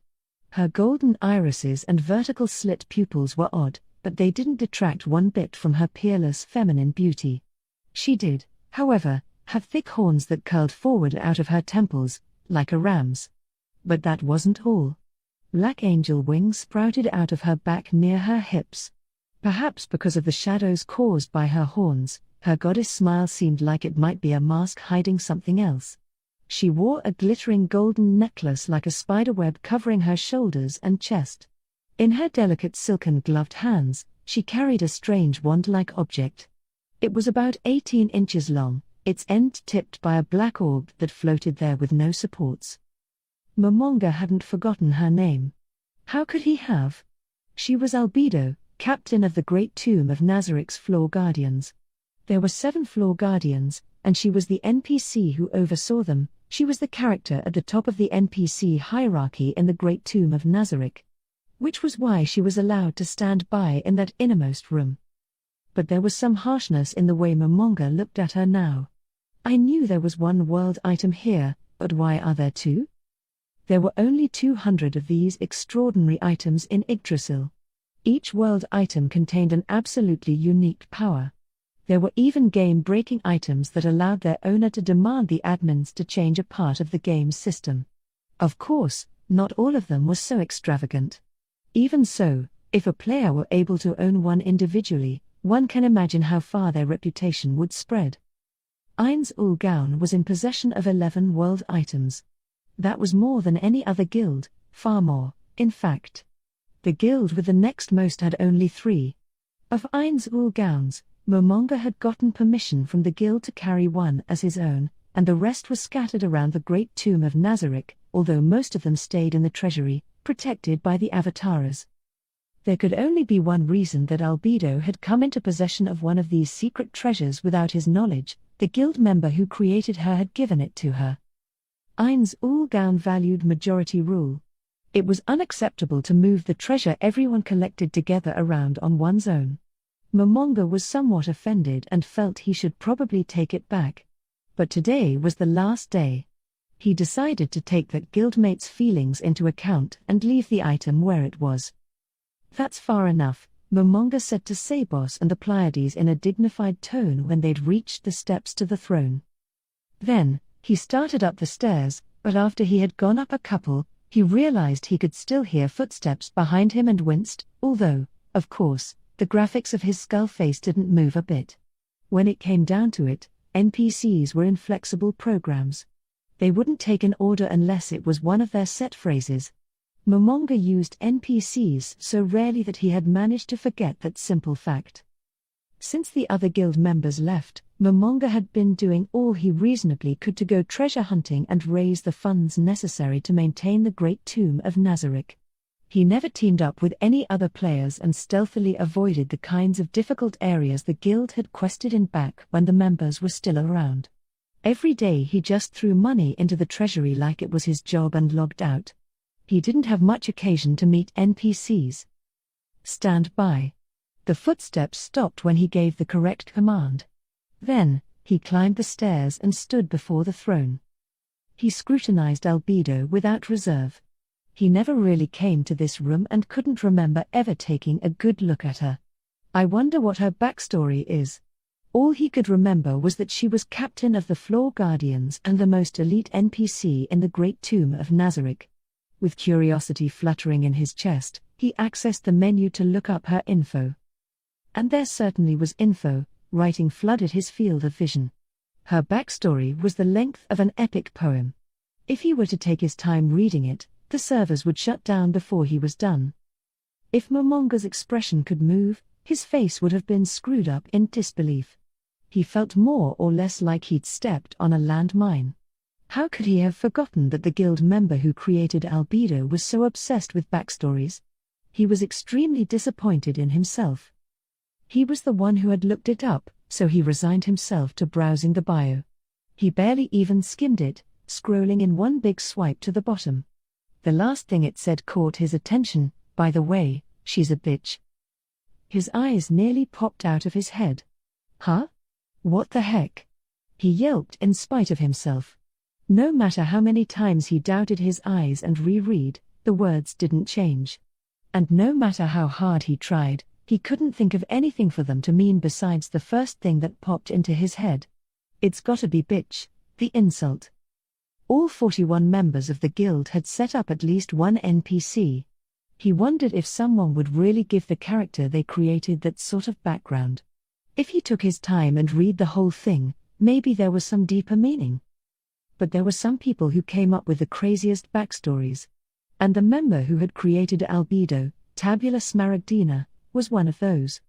Her golden irises and vertical slit pupils were odd, but they didn't detract one bit from her peerless feminine beauty. She did, however, have thick horns that curled forward out of her temples, like a ram's. But that wasn't all. Black angel wings sprouted out of her back near her hips. Perhaps because of the shadows caused by her horns, her goddess smile seemed like it might be a mask hiding something else. She wore a glittering golden necklace like a spiderweb covering her shoulders and chest. In her delicate silken gloved hands, she carried a strange wand-like object. It was about 18 inches long, its end tipped by a black orb that floated there with no supports. Momonga hadn't forgotten her name. How could he have? She was Albedo, captain of the Great Tomb of Nazarick's Floor Guardians. There were 7 Floor Guardians, and she was the NPC who oversaw them. She was the character at the top of the NPC hierarchy in the Great Tomb of Nazarick. Which was why she was allowed to stand by in that innermost room. But there was some harshness in the way Momonga looked at her now. I knew there was one world item here, but why are there 2? There were only 200 of these extraordinary items in Yggdrasil. Each world item contained an absolutely unique power. There were even game-breaking items that allowed their owner to demand the admins to change a part of the game's system. Of course, not all of them were so extravagant. Even so, if a player were able to own one individually, one can imagine how far their reputation would spread. Ainz Ooal Gown was in possession of 11 world items. That was more than any other guild, far more, in fact. The guild with the next most had only 3. Of Ainz Ooal Gowns, Momonga had gotten permission from the guild to carry one as his own, and the rest was scattered around the Great Tomb of Nazarick, although most of them stayed in the treasury, protected by the avatars. There could only be one reason that Albedo had come into possession of one of these secret treasures without his knowledge: the guild member who created her had given it to her. Ainz Ooal Gown valued majority rule. It was unacceptable to move the treasure everyone collected together around on one's own. Momonga was somewhat offended and felt he should probably take it back. But today was the last day. He decided to take that guildmate's feelings into account and leave the item where it was. "That's far enough," Momonga said to Sabos and the Pleiades in a dignified tone when they'd reached the steps to the throne. Then, he started up the stairs, but after he had gone up a couple, he realized he could still hear footsteps behind him and winced, although, of course, the graphics of his skull face didn't move a bit. When it came down to it, NPCs were inflexible programs. They wouldn't take an order unless it was one of their set phrases. Momonga used NPCs so rarely that he had managed to forget that simple fact. Since the other guild members left, Momonga had been doing all he reasonably could to go treasure hunting and raise the funds necessary to maintain the Great Tomb of Nazarick. He never teamed up with any other players and stealthily avoided the kinds of difficult areas the guild had quested in back when the members were still around. Every day he just threw money into the treasury like it was his job and logged out. He didn't have much occasion to meet NPCs. "Stand by." The footsteps stopped when he gave the correct command. Then, he climbed the stairs and stood before the throne. He scrutinized Albedo without reserve. He never really came to this room and couldn't remember ever taking a good look at her. I wonder what her backstory is. All he could remember was that she was captain of the Floor Guardians and the most elite NPC in the Great Tomb of Nazarick. With curiosity fluttering in his chest, he accessed the menu to look up her info. And there certainly was info. Writing flooded his field of vision. Her backstory was the length of an epic poem. If he were to take his time reading it, the servers would shut down before he was done. If Momonga's expression could move, his face would have been screwed up in disbelief. He felt more or less like he'd stepped on a landmine. How could he have forgotten that the guild member who created Albedo was so obsessed with backstories? He was extremely disappointed in himself. He was the one who had looked it up, so he resigned himself to browsing the bio. He barely even skimmed it, scrolling in one big swipe to the bottom. The last thing it said caught his attention: "By the way, she's a bitch." His eyes nearly popped out of his head. Huh? What the heck? He yelped in spite of himself. No matter how many times he doubted his eyes and reread, the words didn't change. And no matter how hard he tried, he couldn't think of anything for them to mean besides the first thing that popped into his head. It's gotta be bitch, the insult. All 41 members of the guild had set up at least one NPC. He wondered if someone would really give the character they created that sort of background. If he took his time and read the whole thing, maybe there was some deeper meaning. But there were some people who came up with the craziest backstories. And the member who had created Albedo, Tabula Smaragdina, was one of those.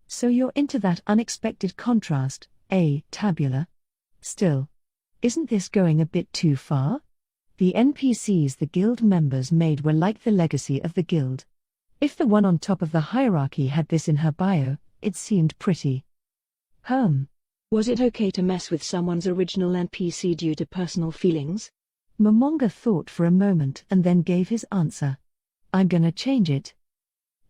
So you're into that unexpected contrast, eh, Tabula? Still, isn't this going a bit too far? The NPCs the guild members made were like the legacy of the guild. If the one on top of the hierarchy had this in her bio, it seemed pretty. Was it okay to mess with someone's original NPC due to personal feelings? Momonga thought for a moment and then gave his answer. I'm gonna change it.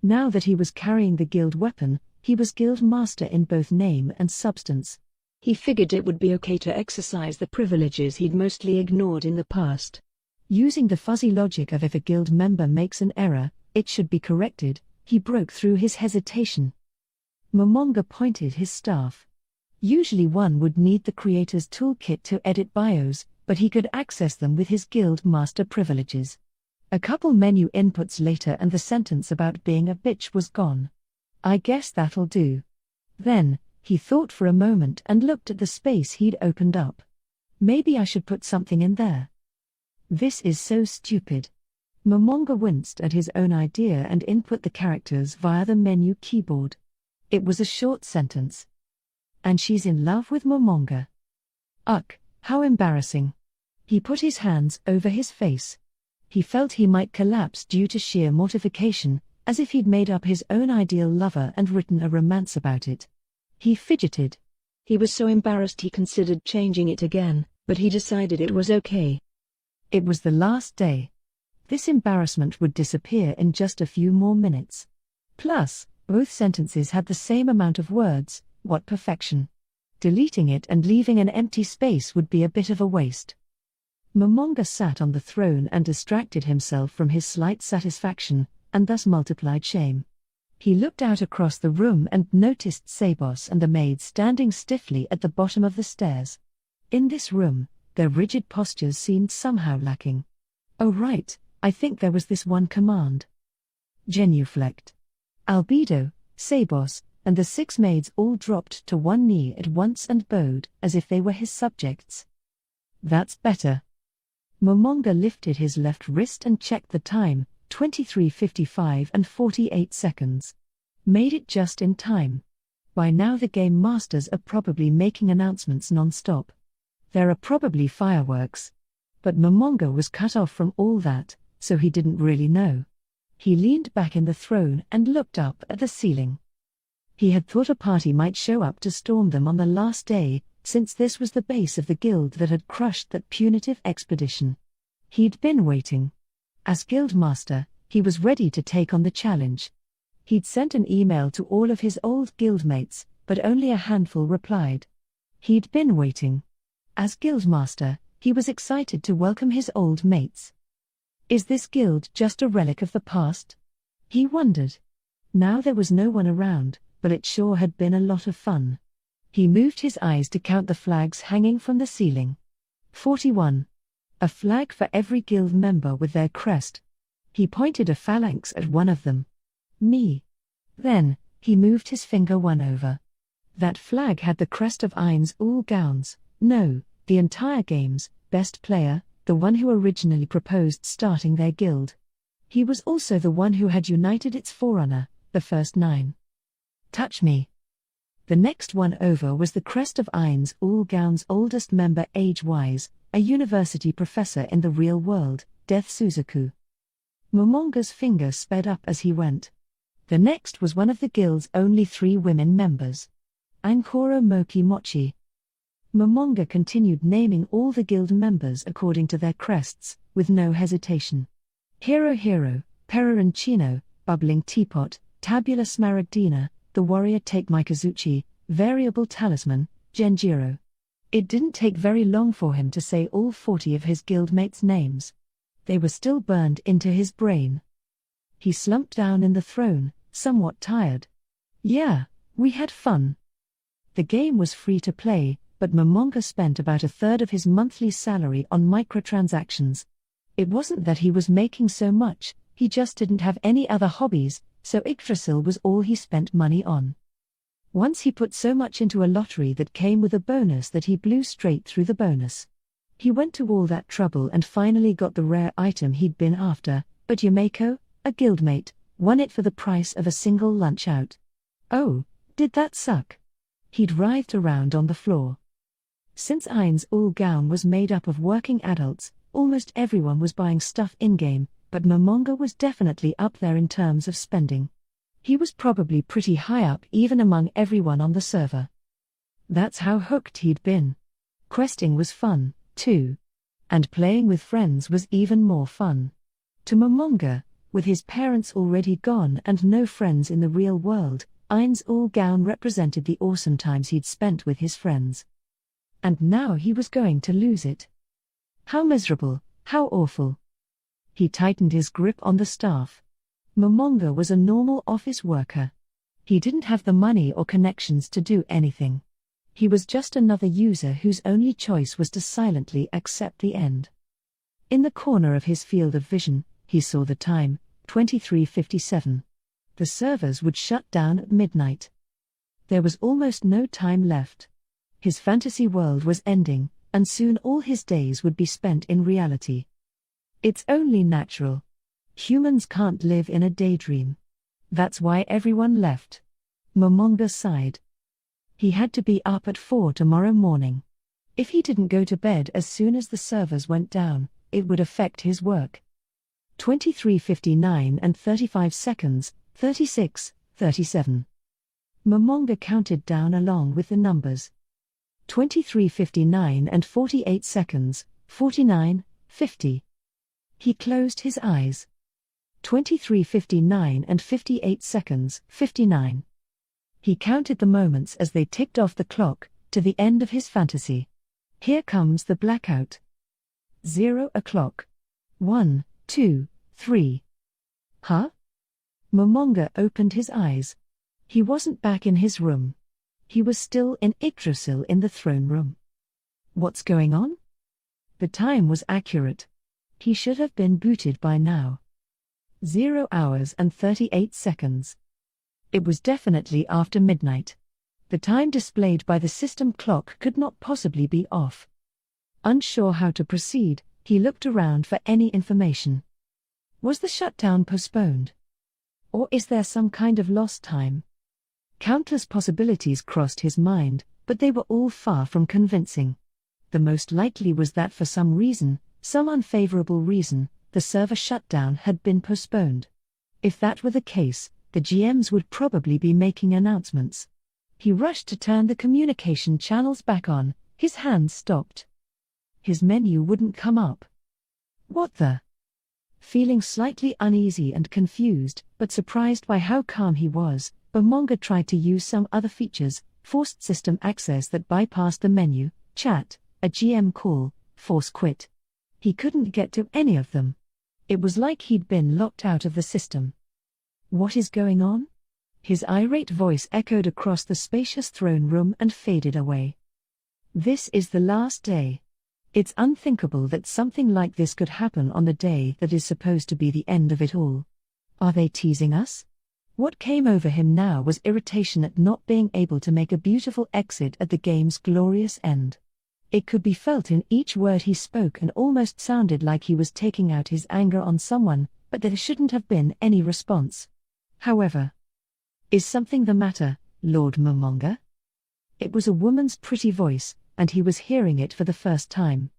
Now that he was carrying the guild weapon, he was guild master in both name and substance. He figured it would be okay to exercise the privileges he'd mostly ignored in the past. Using the fuzzy logic of if a guild member makes an error, it should be corrected, he broke through his hesitation. Momonga pointed his staff. Usually one would need the creator's toolkit to edit bios, but he could access them with his guild master privileges. A couple menu inputs later and the sentence about being a bitch was gone. I guess that'll do. Then, he thought for a moment and looked at the space he'd opened up. Maybe I should put something in there. This is so stupid. Momonga winced at his own idea and input the characters via the menu keyboard. It was a short sentence. And she's in love with Momonga. Ugh, how embarrassing. He put his hands over his face. He felt he might collapse due to sheer mortification, as if he'd made up his own ideal lover and written a romance about it. He fidgeted. He was so embarrassed he considered changing it again, but he decided it was okay. It was the last day. This embarrassment would disappear in just a few more minutes. Plus, both sentences had the same amount of words. What perfection. Deleting it and leaving an empty space would be a bit of a waste. Momonga sat on the throne and distracted himself from his slight satisfaction, and thus multiplied shame. He looked out across the room and noticed Sabos and the maid standing stiffly at the bottom of the stairs. In this room, their rigid postures seemed somehow lacking. Oh right, I think there was this one command. Genuflect. Albedo, Sabos, and the 6 maids all dropped to one knee at once and bowed, as if they were his subjects. That's better. Momonga lifted his left wrist and checked the time, 23:55 and 48 seconds. Made it just in time. By now the game masters are probably making announcements non-stop. There are probably fireworks. But Momonga was cut off from all that, so he didn't really know. He leaned back in the throne and looked up at the ceiling. He had thought a party might show up to storm them on the last day, since this was the base of the guild that had crushed that punitive expedition. He'd been waiting. As guild master, he was ready to take on the challenge. He'd sent an email to all of his old guildmates, but only a handful replied. He'd been waiting. As guild master, he was excited to welcome his old mates. Is this guild just a relic of the past? He wondered. Now there was no one around, but it sure had been a lot of fun. He moved his eyes to count the flags hanging from the ceiling. 41. A flag for every guild member with their crest. He pointed a phalanx at one of them. Me. Then, he moved his finger one over. That flag had the crest of Ainz Ooal Gowns, no, the entire game's best player, the one who originally proposed starting their guild. He was also the one who had united its forerunner, the first 9. Touch me. The next one over was the crest of Ainz Ooal Gown's oldest member age-wise, a university professor in the real world, Death Suzaku. Momonga's finger sped up as he went. The next was one of the guild's only 3 women members. Ankoro Moki Mochi. Momonga continued naming all the guild members according to their crests, with no hesitation. Hero Hero, Peroncino, Bubbling Teapot, Tabula Smaragdina, the Warrior Take Mikazuchi, Variable Talisman, Genjiro. It didn't take very long for him to say all 40 of his guildmates' names. They were still burned into his brain. He slumped down in the throne, somewhat tired. Yeah, we had fun. The game was free to play, but Momonga spent about a third of his monthly salary on microtransactions. It wasn't that he was making so much, he just didn't have any other hobbies, so Yggdrasil was all he spent money on. Once he put so much into a lottery that came with a bonus that he blew straight through the bonus. He went to all that trouble and finally got the rare item he'd been after, but Yumeko, a guildmate, won it for the price of a single lunch out. Oh, did that suck? He'd writhed around on the floor. Since Ainz Ooal Gown was made up of working adults, almost everyone was buying stuff in-game, but Momonga was definitely up there in terms of spending. He was probably pretty high up even among everyone on the server. That's how hooked he'd been. Questing was fun, too. And playing with friends was even more fun. To Momonga, with his parents already gone and no friends in the real world, Ainz Ooal Gown represented the awesome times he'd spent with his friends. And now he was going to lose it. How miserable, how awful. He tightened his grip on the staff. Momonga was a normal office worker. He didn't have the money or connections to do anything. He was just another user whose only choice was to silently accept the end. In the corner of his field of vision, he saw the time, 23:57. The servers would shut down at midnight. There was almost no time left. His fantasy world was ending, and soon all his days would be spent in reality. It's only natural. Humans can't live in a daydream. That's why everyone left. Momonga sighed. He had to be up at 4 tomorrow morning. If he didn't go to bed as soon as the servers went down, it would affect his work. 23:59 and 35 seconds, 36, 37. Momonga counted down along with the numbers. 23:59 and 48 seconds, 49, 50. He closed his eyes. 23:59 and 58 seconds, 59. He counted the moments as they ticked off the clock, to the end of his fantasy. Here comes the blackout. 0 o'clock. 1, 2, 3. Huh? Momonga opened his eyes. He wasn't back in his room. He was still in Yggdrasil in the throne room. What's going on? The time was accurate. He should have been booted by now. 0 hours and 38 seconds. It was definitely after midnight. The time displayed by the system clock could not possibly be off. Unsure how to proceed, he looked around for any information. Was the shutdown postponed? Or is there some kind of lost time? Countless possibilities crossed his mind, but they were all far from convincing. The most likely was that for some reason, some unfavorable reason, the server shutdown had been postponed. If that were the case, the GMs would probably be making announcements. He rushed to turn the communication channels back on, his hands stopped. His menu wouldn't come up. What the? Feeling slightly uneasy and confused, but surprised by how calm he was, Momonga tried to use some other features, forced system access that bypassed the menu, chat, a GM call, force quit. He couldn't get to any of them. It was like he'd been locked out of the system. What is going on? His irate voice echoed across the spacious throne room and faded away. This is the last day. It's unthinkable that something like this could happen on the day that is supposed to be the end of it all. Are they teasing us? What came over him now was irritation at not being able to make a beautiful exit at the game's glorious end. It could be felt in each word he spoke and almost sounded like he was taking out his anger on someone, but there shouldn't have been any response. However, is something the matter, Lord Momonga? It was a woman's pretty voice, and he was hearing it for the first time.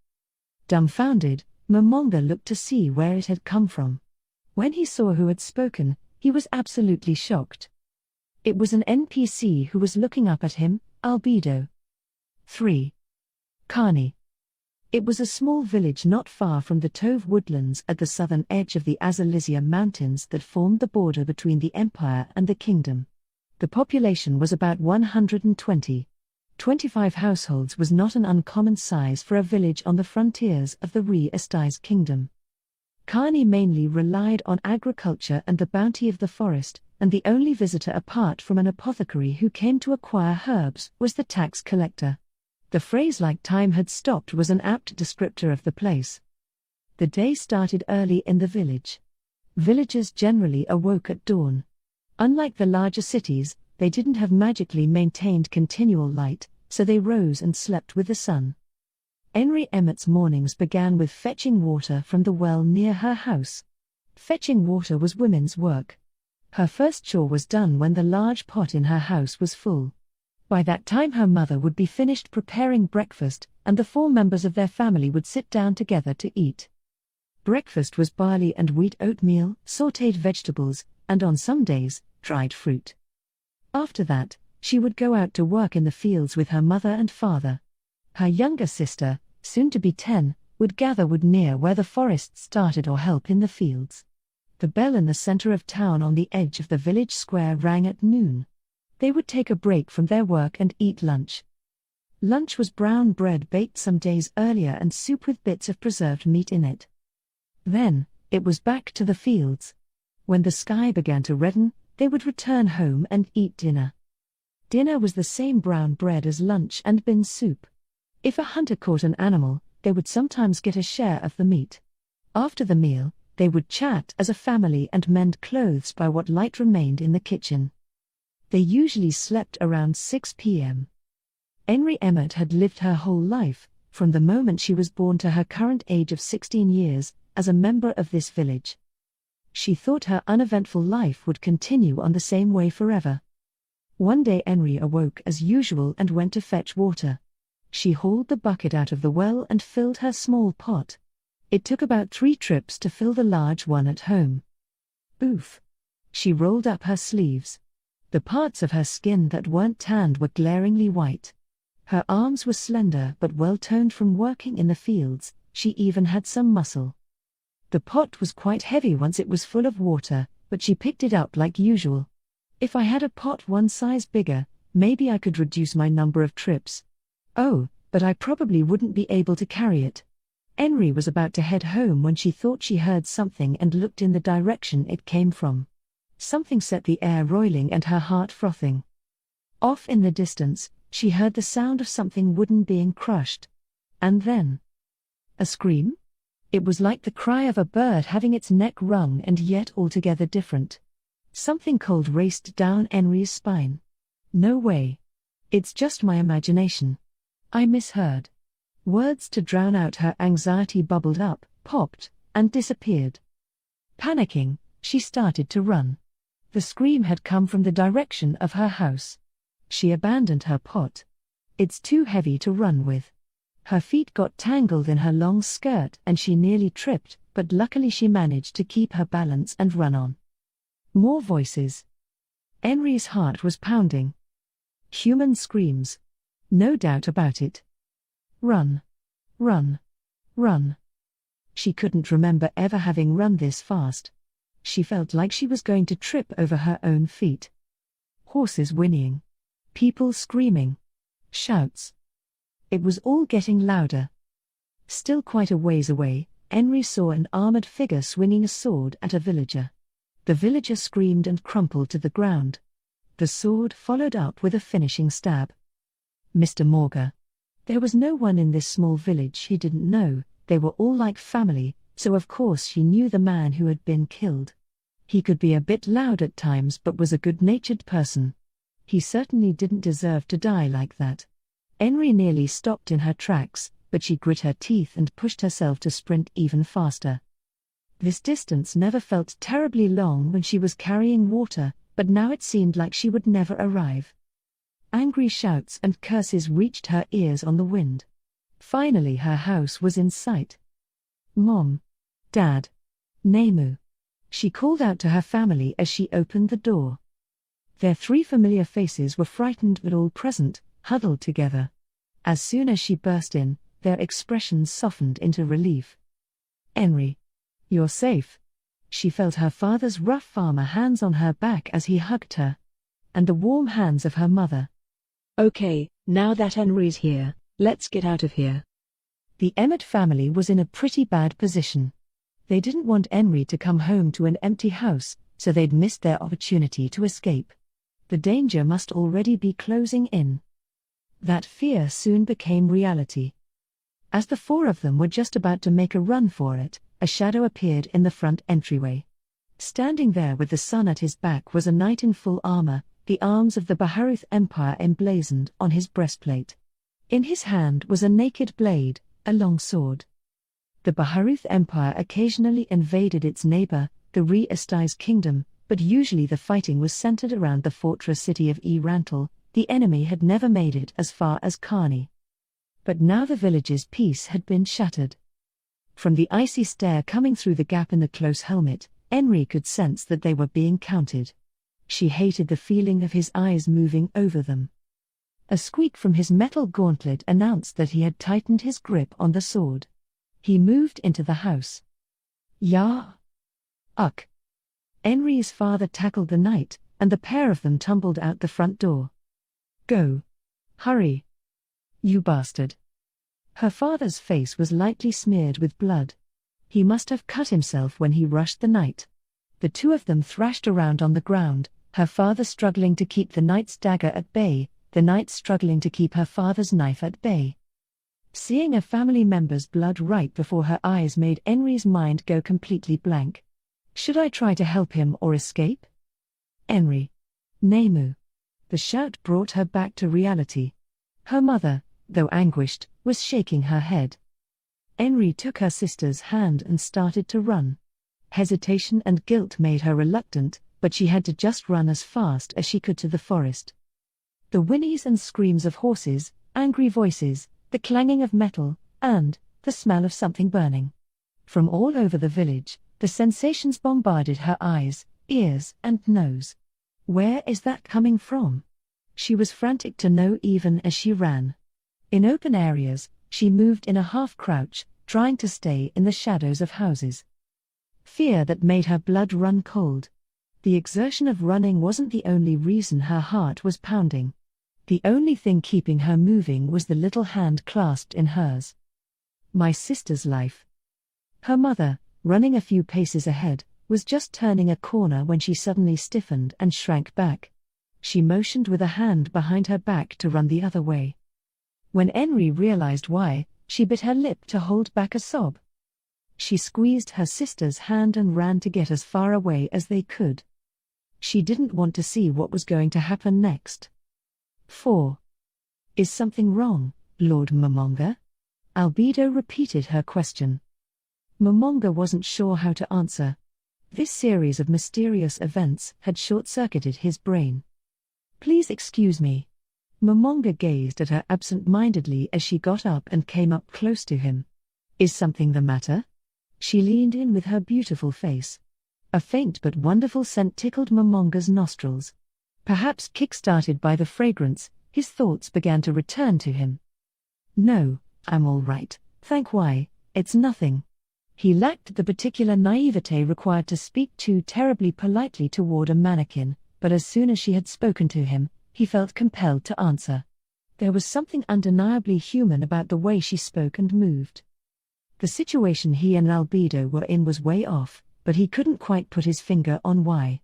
Dumbfounded, Momonga looked to see where it had come from. When he saw who had spoken, he was absolutely shocked. It was an NPC who was looking up at him, albedo. 3. Karni. It was a small village not far from the Tove woodlands at the southern edge of the Azalisia mountains that formed the border between the Empire and the Kingdom. The population was about 120. 25 households was not an uncommon size for a village on the frontiers of the Re-Estais Kingdom. Karni mainly relied on agriculture and the bounty of the forest, and the only visitor apart from an apothecary who came to acquire herbs was the tax collector. The phrase "like time had stopped" was an apt descriptor of the place. The day started early in the village. Villagers generally awoke at dawn. Unlike the larger cities, they didn't have magically maintained continual light, so they rose and slept with the sun. Henry Emmett's mornings began with fetching water from the well near her house. Fetching water was women's work. Her first chore was done when the large pot in her house was full. By that time her mother would be finished preparing breakfast, and the 4 members of their family would sit down together to eat. Breakfast was barley and wheat oatmeal, sautéed vegetables, and on some days, dried fruit. After that, she would go out to work in the fields with her mother and father. Her younger sister, soon to be 10, would gather wood near where the forest started or help in the fields. The bell in the center of town on the edge of the village square rang at noon. They would take a break from their work and eat lunch. Lunch was brown bread baked some days earlier and soup with bits of preserved meat in it. Then, it was back to the fields. When the sky began to redden, they would return home and eat dinner. Dinner was the same brown bread as lunch and bean soup. If a hunter caught an animal, they would sometimes get a share of the meat. After the meal, they would chat as a family and mend clothes by what light remained in the kitchen. They usually slept around 6 p.m. Henry Emmett had lived her whole life, from the moment she was born to her current age of 16 years, as a member of this village. She thought her uneventful life would continue on the same way forever. One day Henry awoke as usual and went to fetch water. She hauled the bucket out of the well and filled her small pot. It took about 3 trips to fill the large one at home. Oof! She rolled up her sleeves. The parts of her skin that weren't tanned were glaringly white. Her arms were slender but well-toned from working in the fields. She even had some muscle. The pot was quite heavy once it was full of water, but she picked it up like usual. If I had a pot one size bigger, maybe I could reduce my number of trips. Oh, but I probably wouldn't be able to carry it. Henry was about to head home when she thought she heard something and looked in the direction it came from. Something set the air roiling and her heart frothing. Off in the distance, she heard the sound of something wooden being crushed. And then, a scream? It was like the cry of a bird having its neck wrung and yet altogether different. Something cold raced down Henry's spine. No way. It's just my imagination. I misheard. Words to drown out her anxiety bubbled up, popped, and disappeared. Panicking, she started to run. The scream had come from the direction of her house. She abandoned her pot. It's too heavy to run with. Her feet got tangled in her long skirt and she nearly tripped, but luckily she managed to keep her balance and run on. More voices. Henry's heart was pounding. Human screams. No doubt about it. Run. Run. Run. She couldn't remember ever having run this fast. She felt like she was going to trip over her own feet. Horses whinnying. People screaming. Shouts. It was all getting louder. Still quite a ways away, Henry saw an armored figure swinging a sword at a villager. The villager screamed and crumpled to the ground. The sword followed up with a finishing stab. Mr. Morga. There was no one in this small village he didn't know. They were all like family, so of course she knew the man who had been killed. He could be a bit loud at times but was a good-natured person. He certainly didn't deserve to die like that. Henry nearly stopped in her tracks, but she grit her teeth and pushed herself to sprint even faster. This distance never felt terribly long when she was carrying water, but now it seemed like she would never arrive. Angry shouts and curses reached her ears on the wind. Finally her house was in sight. Mom. Dad. Nemu. She called out to her family as she opened the door. Their 3 familiar faces were frightened but all present, huddled together. As soon as she burst in, their expressions softened into relief. Henry. You're safe. She felt her father's rough farmer hands on her back as he hugged her. And the warm hands of her mother. Okay, now that Henry's here, let's get out of here. The Emmett family was in a pretty bad position. They didn't want Henry to come home to an empty house, so they'd missed their opportunity to escape. The danger must already be closing in. That fear soon became reality. As the 4 of them were just about to make a run for it, a shadow appeared in the front entryway. Standing there with the sun at his back was a knight in full armor, the arms of the Baharuth Empire emblazoned on his breastplate. In his hand was a naked blade, a long sword. The Baharuth Empire occasionally invaded its neighbor, the Re-Estize Kingdom, but usually the fighting was centered around the fortress city of Rantel. The enemy had never made it as far as Carney. But now the village's peace had been shattered. From the icy stare coming through the gap in the close helmet, Henry could sense that they were being counted. She hated the feeling of his eyes moving over them. A squeak from his metal gauntlet announced that he had tightened his grip on the sword. He moved into the house. Ya! Uck! Henry's father tackled the knight, and the pair of them tumbled out the front door. Go! Hurry! You bastard! Her father's face was lightly smeared with blood. He must have cut himself when he rushed the knight. The 2 of them thrashed around on the ground, Her father struggling to keep the knight's dagger at bay, the knight struggling to keep her father's knife at bay. Seeing a family member's blood right before her eyes made Ainz's mind go completely blank. Should I try to help him or escape? Ainz. Nemu. The shout brought her back to reality. Her mother, though anguished, was shaking her head. Ainz took her sister's hand and started to run. Hesitation and guilt made her reluctant, but she had to just run as fast as she could to the forest. The whinnies and screams of horses, angry voices, the clanging of metal, and the smell of something burning. From all over the village, the sensations bombarded her eyes, ears, and nose. Where is that coming from? She was frantic to know even as she ran. In open areas, she moved in a half-crouch, trying to stay in the shadows of houses. Fear that made her blood run cold. The exertion of running wasn't the only reason her heart was pounding. The only thing keeping her moving was the little hand clasped in hers. My sister's life. Her mother, running a few paces ahead, was just turning a corner when she suddenly stiffened and shrank back. She motioned with a hand behind her back to run the other way. When Ainz realized why, she bit her lip to hold back a sob. She squeezed her sister's hand and ran to get as far away as they could. She didn't want to see what was going to happen next. 4. Is something wrong, Lord Momonga? Albedo repeated her question. Momonga wasn't sure how to answer. This series of mysterious events had short-circuited his brain. Please excuse me. Momonga gazed at her absent-mindedly as she got up and came up close to him. Is something the matter? She leaned in with her beautiful face. A faint but wonderful scent tickled Momonga's nostrils. Perhaps kick-started by the fragrance, his thoughts began to return to him. No, I'm all right, thank why, it's nothing. He lacked the particular naivete required to speak too terribly politely toward a mannequin, but as soon as she had spoken to him, he felt compelled to answer. There was something undeniably human about the way she spoke and moved. The situation he and Albedo were in was way off, but he couldn't quite put his finger on why.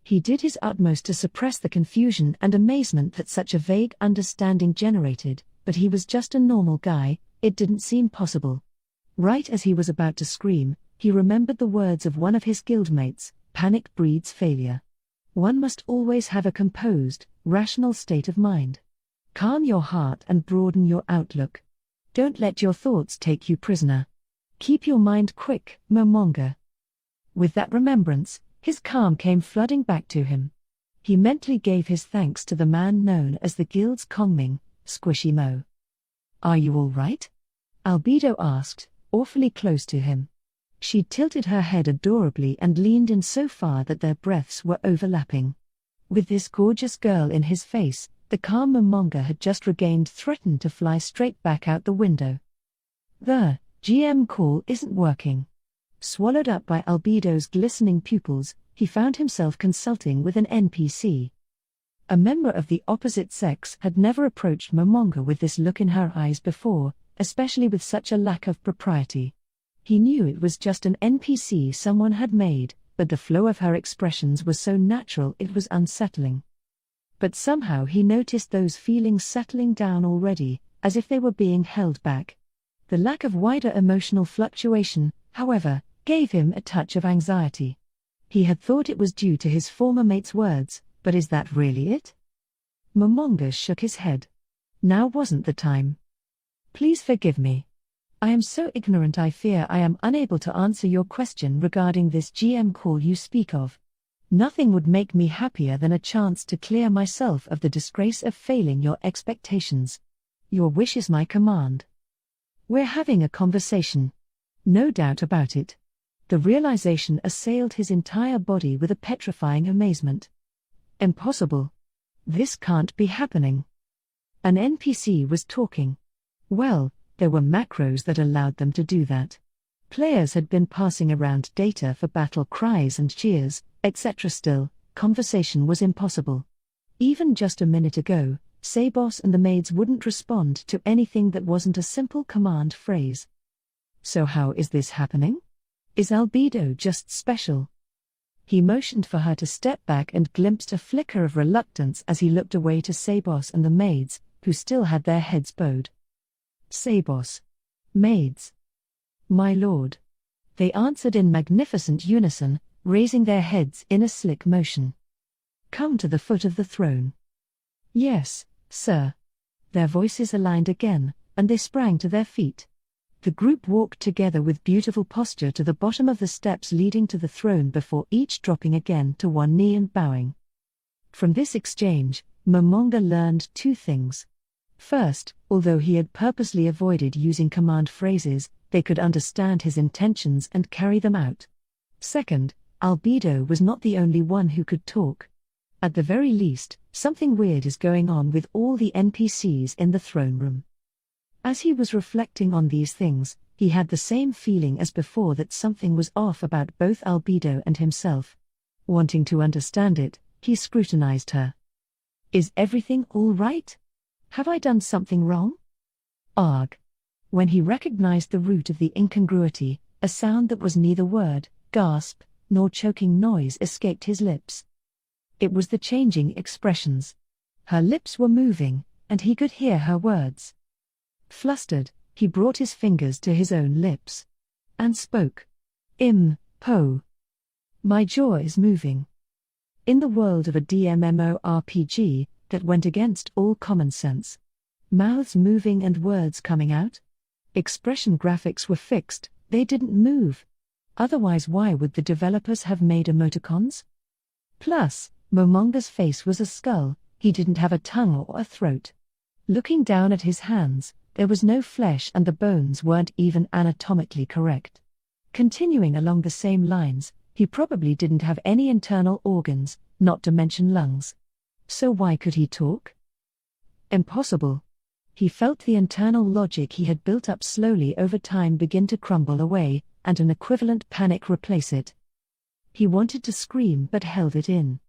He did his utmost to suppress the confusion and amazement that such a vague understanding generated, but he was just a normal guy, it didn't seem possible. Right as he was about to scream, he remembered the words of one of his guildmates, panic breeds failure. One must always have a composed, rational state of mind. Calm your heart and broaden your outlook. Don't let your thoughts take you prisoner. Keep your mind quick, Momonga. With that remembrance, his calm came flooding back to him. He mentally gave his thanks to the man known as the guild's Kongming, Squishy Mo. Are you all right? Albedo asked, awfully close to him. She tilted her head adorably and leaned in so far that their breaths were overlapping. With this gorgeous girl in his face, the calm Momonga had just regained threatened to fly straight back out the window. The GM call isn't working. Swallowed up by Albedo's glistening pupils, he found himself consulting with an NPC. A member of the opposite sex had never approached Momonga with this look in her eyes before, especially with such a lack of propriety. He knew it was just an NPC someone had made, but the flow of her expressions was so natural it was unsettling. But somehow he noticed those feelings settling down already, as if they were being held back. The lack of wider emotional fluctuation, however, gave him a touch of anxiety. He had thought it was due to his former mate's words, but is that really it? Momonga shook his head. Now wasn't the time. Please forgive me. I am so ignorant I fear I am unable to answer your question regarding this GM call you speak of. Nothing would make me happier than a chance to clear myself of the disgrace of failing your expectations. Your wish is my command. We're having a conversation. No doubt about it. The realization assailed his entire body with a petrifying amazement. Impossible. This can't be happening. An NPC was talking. Well, there were macros that allowed them to do that. Players had been passing around data for battle cries and cheers, etc. Still, conversation was impossible. Even just a minute ago, Sabos and the maids wouldn't respond to anything that wasn't a simple command phrase. So how is this happening? Is Albedo just special? He motioned for her to step back and glimpsed a flicker of reluctance as he looked away to Sabos and the maids, who still had their heads bowed. Sabos. Maids. My lord. They answered in magnificent unison, raising their heads in a slick motion. Come to the foot of the throne. Yes, sir. Their voices aligned again, and they sprang to their feet. The group walked together with beautiful posture to the bottom of the steps leading to the throne before each dropping again to one knee and bowing. From this exchange, Momonga learned two things. First, although he had purposely avoided using command phrases, they could understand his intentions and carry them out. Second, Albedo was not the only one who could talk. At the very least, something weird is going on with all the NPCs in the throne room. As he was reflecting on these things, he had the same feeling as before that something was off about both Albedo and himself. Wanting to understand it, he scrutinized her. Is everything all right? Have I done something wrong? Arg. When he recognized the root of the incongruity, a sound that was neither word, gasp, nor choking noise escaped his lips. It was the changing expressions. Her lips were moving, and he could hear her words. Flustered, he brought his fingers to his own lips. And spoke. Po. My jaw is moving. In the world of a DMMORPG, that went against all common sense. Mouths moving and words coming out? Expression graphics were fixed, they didn't move. Otherwise why would the developers have made emoticons? Plus, Momonga's face was a skull, he didn't have a tongue or a throat. Looking down at his hands, there was no flesh and the bones weren't even anatomically correct. Continuing along the same lines, he probably didn't have any internal organs, not to mention lungs. So why could he talk? Impossible. He felt the internal logic he had built up slowly over time begin to crumble away, and an equivalent panic replace it. He wanted to scream but held it in.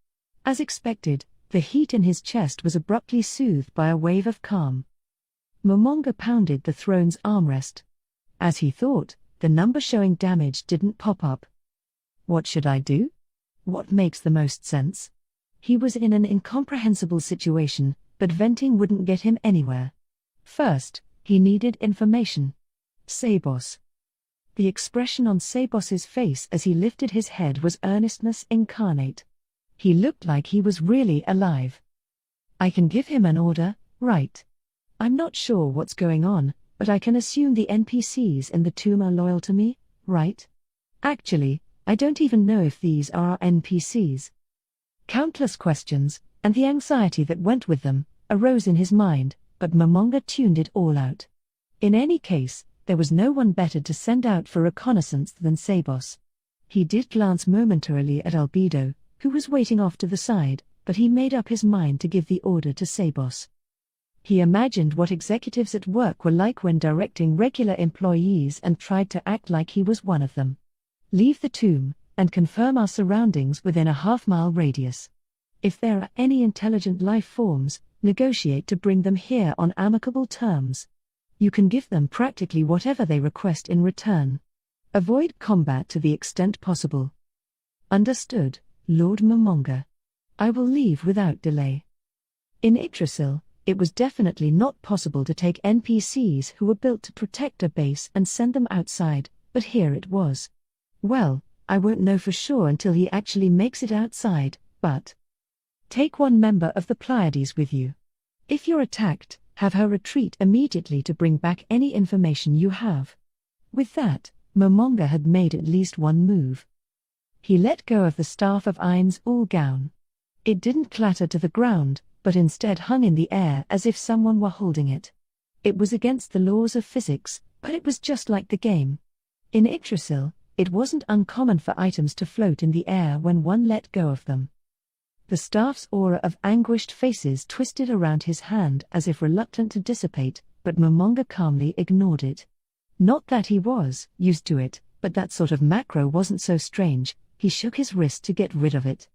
As expected, the heat in his chest was abruptly soothed by a wave of calm. Momonga pounded the throne's armrest. As he thought, the number showing damage didn't pop up. What should I do? What makes the most sense? He was in an incomprehensible situation, but venting wouldn't get him anywhere. First, he needed information. Sabos. The expression on Sabos's face as he lifted his head was earnestness incarnate. He looked like he was really alive. I can give him an order, right? I'm not sure what's going on, but I can assume the NPCs in the tomb are loyal to me, right? Actually, I don't even know if these are our NPCs. Countless questions, and the anxiety that went with them, arose in his mind, but Momonga tuned it all out. In any case, there was no one better to send out for reconnaissance than Sabos. He did glance momentarily at Albedo, who was waiting off to the side, but he made up his mind to give the order to Sabos. He imagined what executives at work were like when directing regular employees and tried to act like he was one of them. Leave the tomb, and confirm our surroundings within a half-mile radius. If there are any intelligent life forms, negotiate to bring them here on amicable terms. You can give them practically whatever they request in return. Avoid combat to the extent possible. Understood, Lord Momonga. I will leave without delay. In Yggdrasil, it was definitely not possible to take NPCs who were built to protect a base and send them outside, but here it was. Well, I won't know for sure until he actually makes it outside, but take one member of the Pleiades with you. If you're attacked, have her retreat immediately to bring back any information you have. With that, Momonga had made at least one move. He let go of the staff of Ainz Ooal Gown. It didn't clatter to the ground, but instead hung in the air as if someone were holding it. It was against the laws of physics, but it was just like the game. In Yggdrasil, it wasn't uncommon for items to float in the air when one let go of them. The staff's aura of anguished faces twisted around his hand as if reluctant to dissipate, but Momonga calmly ignored it. Not that he was used to it, but that sort of macro wasn't so strange. He shook his wrist to get rid of it.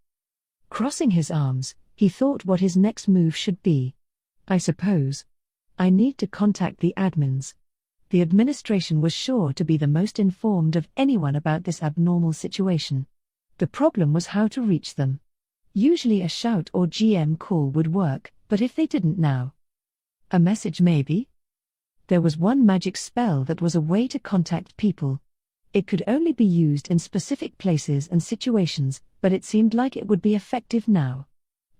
Crossing his arms, he thought what his next move should be. I suppose I need to contact the admins. The administration was sure to be the most informed of anyone about this abnormal situation. The problem was how to reach them. Usually a shout or GM call would work, but if they didn't now. A message maybe? There was one magic spell that was a way to contact people. It could only be used in specific places and situations, but it seemed like it would be effective now.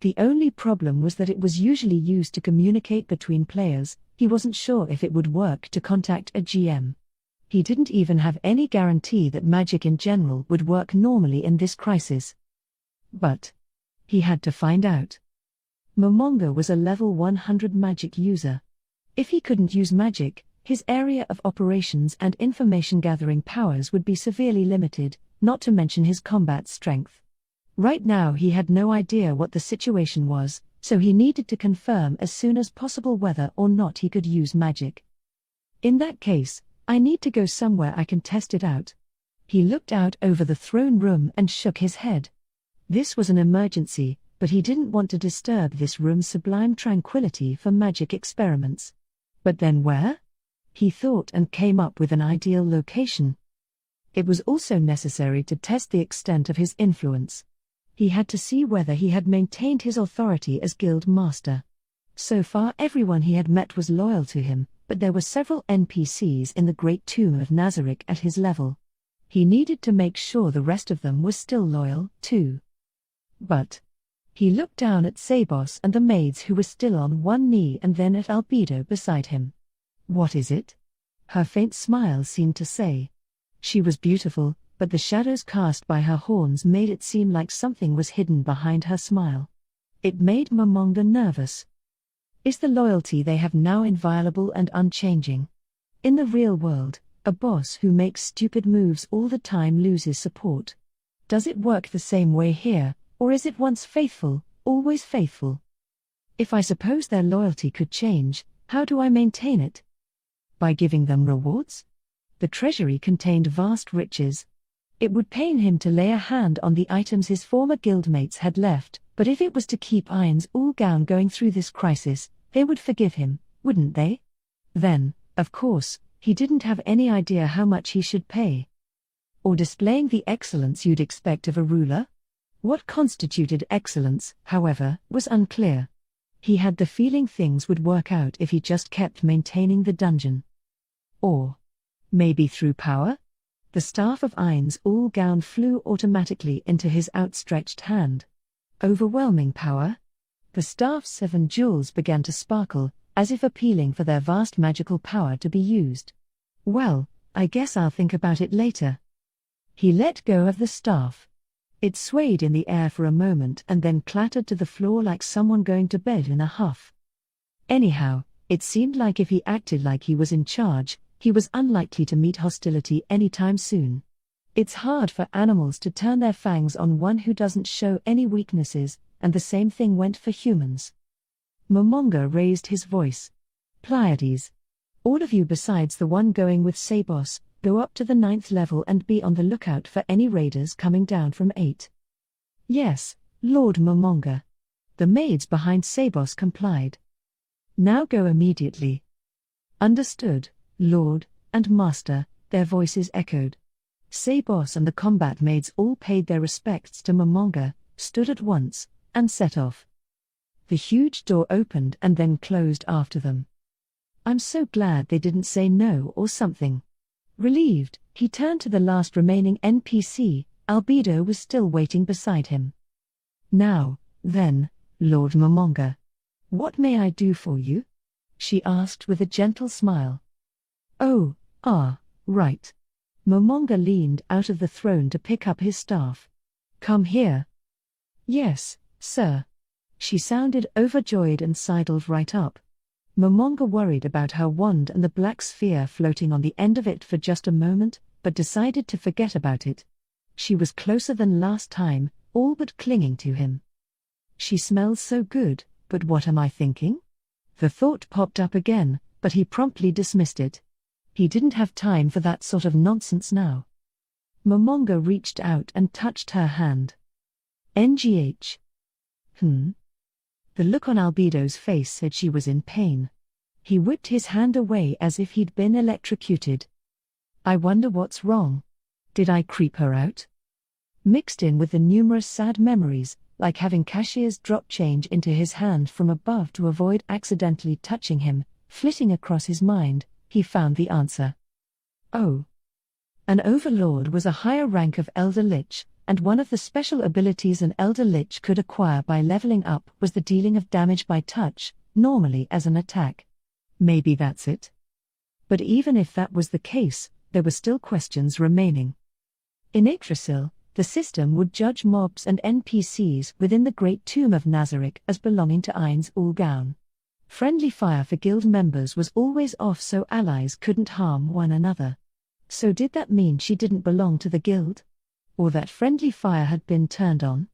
The only problem was that it was usually used to communicate between players. He wasn't sure if it would work to contact a GM. He didn't even have any guarantee that magic in general would work normally in this crisis. But he had to find out. Momonga was a level 100 magic user. If he couldn't use magic, his area of operations and information gathering powers would be severely limited, not to mention his combat strength. Right now he had no idea what the situation was, so he needed to confirm as soon as possible whether or not he could use magic. In that case, I need to go somewhere I can test it out. He looked out over the throne room and shook his head. This was an emergency, but he didn't want to disturb this room's sublime tranquility for magic experiments. But then where? He thought and came up with an ideal location. It was also necessary to test the extent of his influence. He had to see whether he had maintained his authority as guild master. So far everyone he had met was loyal to him, but there were several NPCs in the Great Tomb of Nazarick at his level. He needed to make sure the rest of them were still loyal, too. But he looked down at Sabos and the maids who were still on one knee and then at Albedo beside him. What is it? Her faint smile seemed to say. She was beautiful, but the shadows cast by her horns made it seem like something was hidden behind her smile. It made Momonga nervous. Is the loyalty they have now inviolable and unchanging? In the real world, a boss who makes stupid moves all the time loses support. Does it work the same way here, or is it once faithful, always faithful? If I suppose their loyalty could change, how do I maintain it? By giving them rewards? The treasury contained vast riches. It would pain him to lay a hand on the items his former guildmates had left, but if it was to keep Ainz Ooal Gown going through this crisis, they would forgive him, wouldn't they? Then, of course, he didn't have any idea how much he should pay. Or displaying the excellence you'd expect of a ruler? What constituted excellence, however, was unclear. He had the feeling things would work out if he just kept maintaining the dungeon. Or maybe through power? The staff of Ainz Ooal Gown flew automatically into his outstretched hand. Overwhelming power? The staff's 7 jewels began to sparkle, as if appealing for their vast magical power to be used. Well, I guess I'll think about it later. He let go of the staff. It swayed in the air for a moment and then clattered to the floor like someone going to bed in a huff. Anyhow, it seemed like if he acted like he was in charge, he was unlikely to meet hostility anytime soon. It's hard for animals to turn their fangs on one who doesn't show any weaknesses, and the same thing went for humans. Momonga raised his voice. Pleiades. All of you besides the one going with Sabos, go up to the 9th level and be on the lookout for any raiders coming down from 8. Yes, Lord Momonga. The maids behind Sabos complied. Now go immediately. Understood, Lord and Master, their voices echoed. Sabos and the combat maids all paid their respects to Momonga, stood at once, and set off. The huge door opened and then closed after them. I'm so glad they didn't say no or something. Relieved, he turned to the last remaining NPC. Albedo was still waiting beside him. Now, then, Lord Momonga. What may I do for you? She asked with a gentle smile. Oh, right. Momonga leaned out of the throne to pick up his staff. Come here. Yes, sir. She sounded overjoyed and sidled right up. Momonga worried about her wand and the black sphere floating on the end of it for just a moment, but decided to forget about it. She was closer than last time, all but clinging to him. She smells so good, but what am I thinking? The thought popped up again, but he promptly dismissed it. He didn't have time for that sort of nonsense now. Momonga reached out and touched her hand. NGH. The look on Albedo's face said she was in pain. He whipped his hand away as if he'd been electrocuted. I wonder what's wrong. Did I creep her out? mixed in with the numerous sad memories, like having cashiers drop change into his hand from above to avoid accidentally touching him, flitting across his mind, he found the answer. Oh. An Overlord was a higher rank of Elder Lich, and one of the special abilities an Elder Lich could acquire by leveling up was the dealing of damage by touch, normally as an attack. Maybe that's it? But even if that was the case, there were still questions remaining. In Yggdrasil, the system would judge mobs and NPCs within the Great Tomb of Nazarick as belonging to Ainz Ooal Gown. Friendly fire for guild members was always off so allies couldn't harm one another. So did that mean she didn't belong to the guild? Or that friendly fire had been turned on?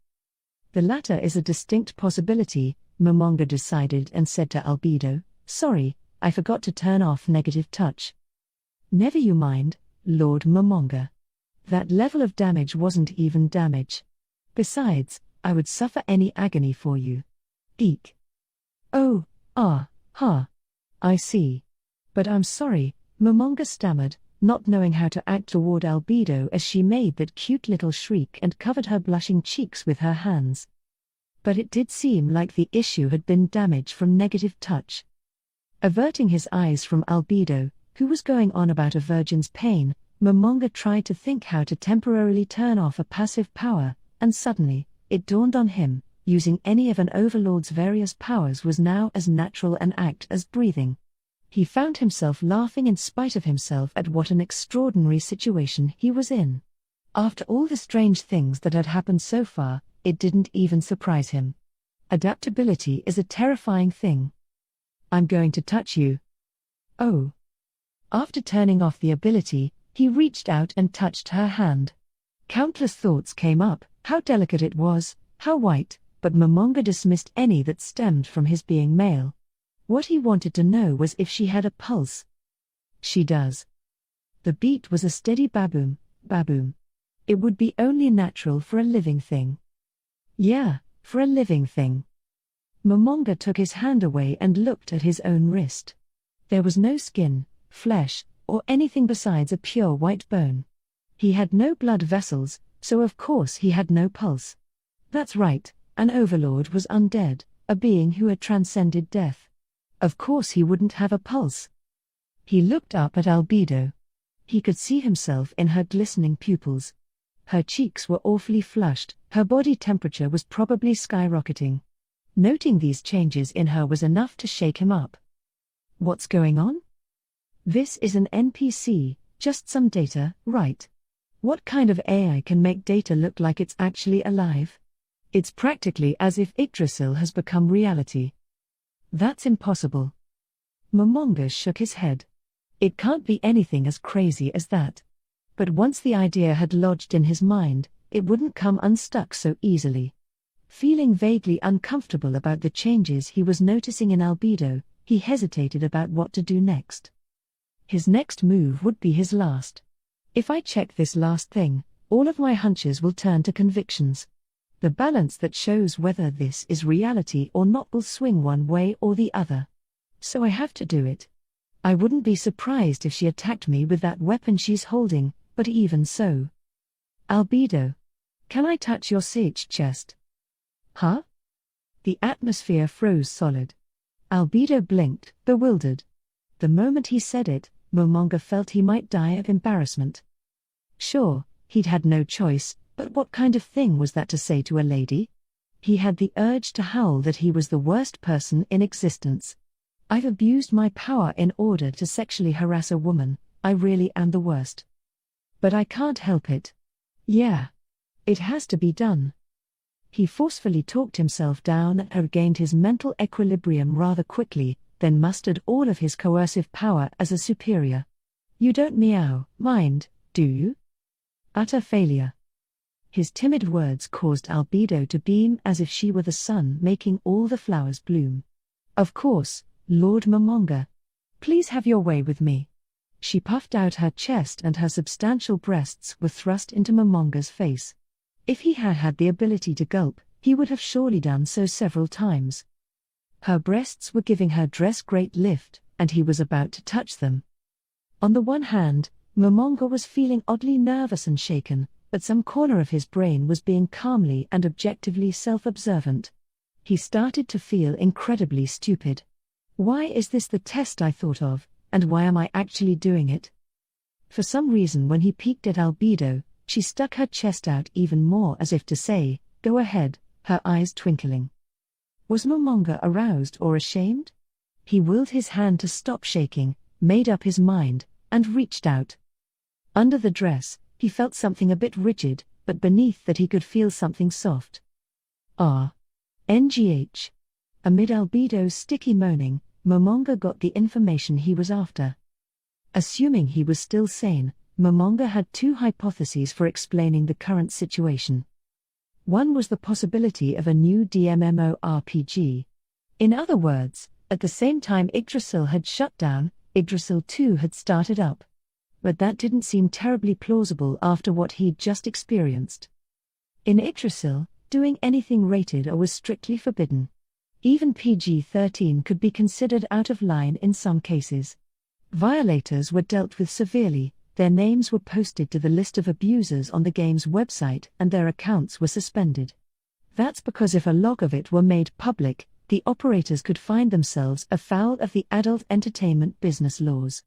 The latter is a distinct possibility, Momonga decided and said to Albedo, "Sorry, I forgot to turn off negative touch." "Never you mind, Lord Momonga. That level of damage wasn't even damage. Besides, I would suffer any agony for you." Eek. "Oh, ha. I see. But I'm sorry," Momonga stammered, not knowing how to act toward Albedo as she made that cute little shriek and covered her blushing cheeks with her hands. But it did seem like the issue had been damage from negative touch. Averting his eyes from Albedo, who was going on about a virgin's pain, Momonga tried to think how to temporarily turn off a passive power, and suddenly, it dawned on him, using any of an Overlord's various powers was now as natural an act as breathing. He found himself laughing in spite of himself at what an extraordinary situation he was in. After all the strange things that had happened so far, it didn't even surprise him. Adaptability is a terrifying thing. "I'm going to touch you." "Oh." After turning off the ability, he reached out and touched her hand. Countless thoughts came up, how delicate it was, how white, but Momonga dismissed any that stemmed from his being male. What he wanted to know was if she had a pulse. "She does." The beat was a steady baboom, baboom. It would be only natural for a living thing. Yeah, for a living thing. Momonga took his hand away and looked at his own wrist. There was no skin, flesh, or anything besides a pure white bone. He had no blood vessels, so of course he had no pulse. That's right, an Overlord was undead, a being who had transcended death. Of course he wouldn't have a pulse. He looked up at Albedo. He could see himself in her glistening pupils. Her cheeks were awfully flushed, her body temperature was probably skyrocketing. Noting these changes in her was enough to shake him up. "What's going on?" "This is an NPC, just some data, right? What kind of AI can make data look like it's actually alive? It's practically as if Yggdrasil has become reality." "That's impossible." Momonga shook his head. "It can't be anything as crazy as that." But once the idea had lodged in his mind, it wouldn't come unstuck so easily. Feeling vaguely uncomfortable about the changes he was noticing in Albedo, he hesitated about what to do next. His next move would be his last. If I check this last thing, all of my hunches will turn to convictions. The balance that shows whether this is reality or not will swing one way or the other. So I have to do it. I wouldn't be surprised if she attacked me with that weapon she's holding, but even so. "Albedo, can I touch your sage chest?" "Huh?" The atmosphere froze solid. Albedo blinked, bewildered. The moment he said it, Momonga felt he might die of embarrassment. Sure, he'd had no choice, but what kind of thing was that to say to a lady? He had the urge to howl that he was the worst person in existence. "I've abused my power in order to sexually harass a woman, I really am the worst. But I can't help it. Yeah. It has to be done." He forcefully talked himself down and regained his mental equilibrium rather quickly, then mustered all of his coercive power as a superior. "You don't mind, do you?" Utter failure. His timid words caused Albedo to beam as if she were the sun making all the flowers bloom. "Of course, Lord Momonga. Please have your way with me." She puffed out her chest and her substantial breasts were thrust into Momonga's face. If he had had the ability to gulp, he would have surely done so several times. Her breasts were giving her dress great lift, and he was about to touch them. On the one hand, Momonga was feeling oddly nervous and shaken, but some corner of his brain was being calmly and objectively self-observant. He started to feel incredibly stupid. Why is this the test I thought of, and why am I actually doing it? For some reason when he peeked at Albedo, she stuck her chest out even more as if to say, "Go ahead," her eyes twinkling. Was Momonga aroused or ashamed? He willed his hand to stop shaking, made up his mind, and reached out. Under the dress, he felt something a bit rigid, but beneath that he could feel something soft. NGH. Amid Albedo's sticky moaning, Momonga got the information he was after. Assuming he was still sane, Momonga had two hypotheses for explaining the current situation. One was the possibility of a new DMMORPG. In other words, at the same time Yggdrasil had shut down, Yggdrasil 2 had started up. But that didn't seem terribly plausible after what he'd just experienced. In Yggdrasil, doing anything rated R was strictly forbidden. Even PG-13 could be considered out of line in some cases. Violators were dealt with severely, their names were posted to the list of abusers on the game's website and their accounts were suspended. That's because if a log of it were made public, the operators could find themselves afoul of the adult entertainment business laws.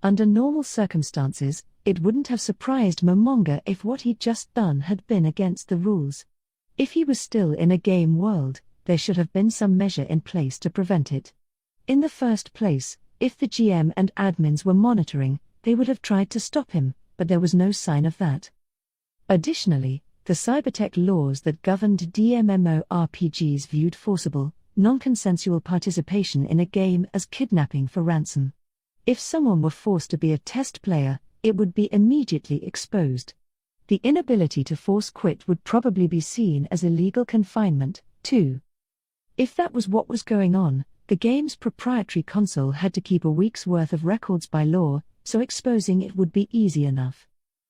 Under normal circumstances, it wouldn't have surprised Momonga if what he'd just done had been against the rules. If he was still in a game world, there should have been some measure in place to prevent it. In the first place, if the GM and admins were monitoring, they would have tried to stop him, but there was no sign of that. Additionally, the cybertech laws that governed DMMORPGs viewed forcible, non-consensual participation in a game as kidnapping for ransom. If someone were forced to be a test player, it would be immediately exposed. The inability to force quit would probably be seen as illegal confinement, too. If that was what was going on, the game's proprietary console had to keep a week's worth of records by law, so exposing it would be easy enough.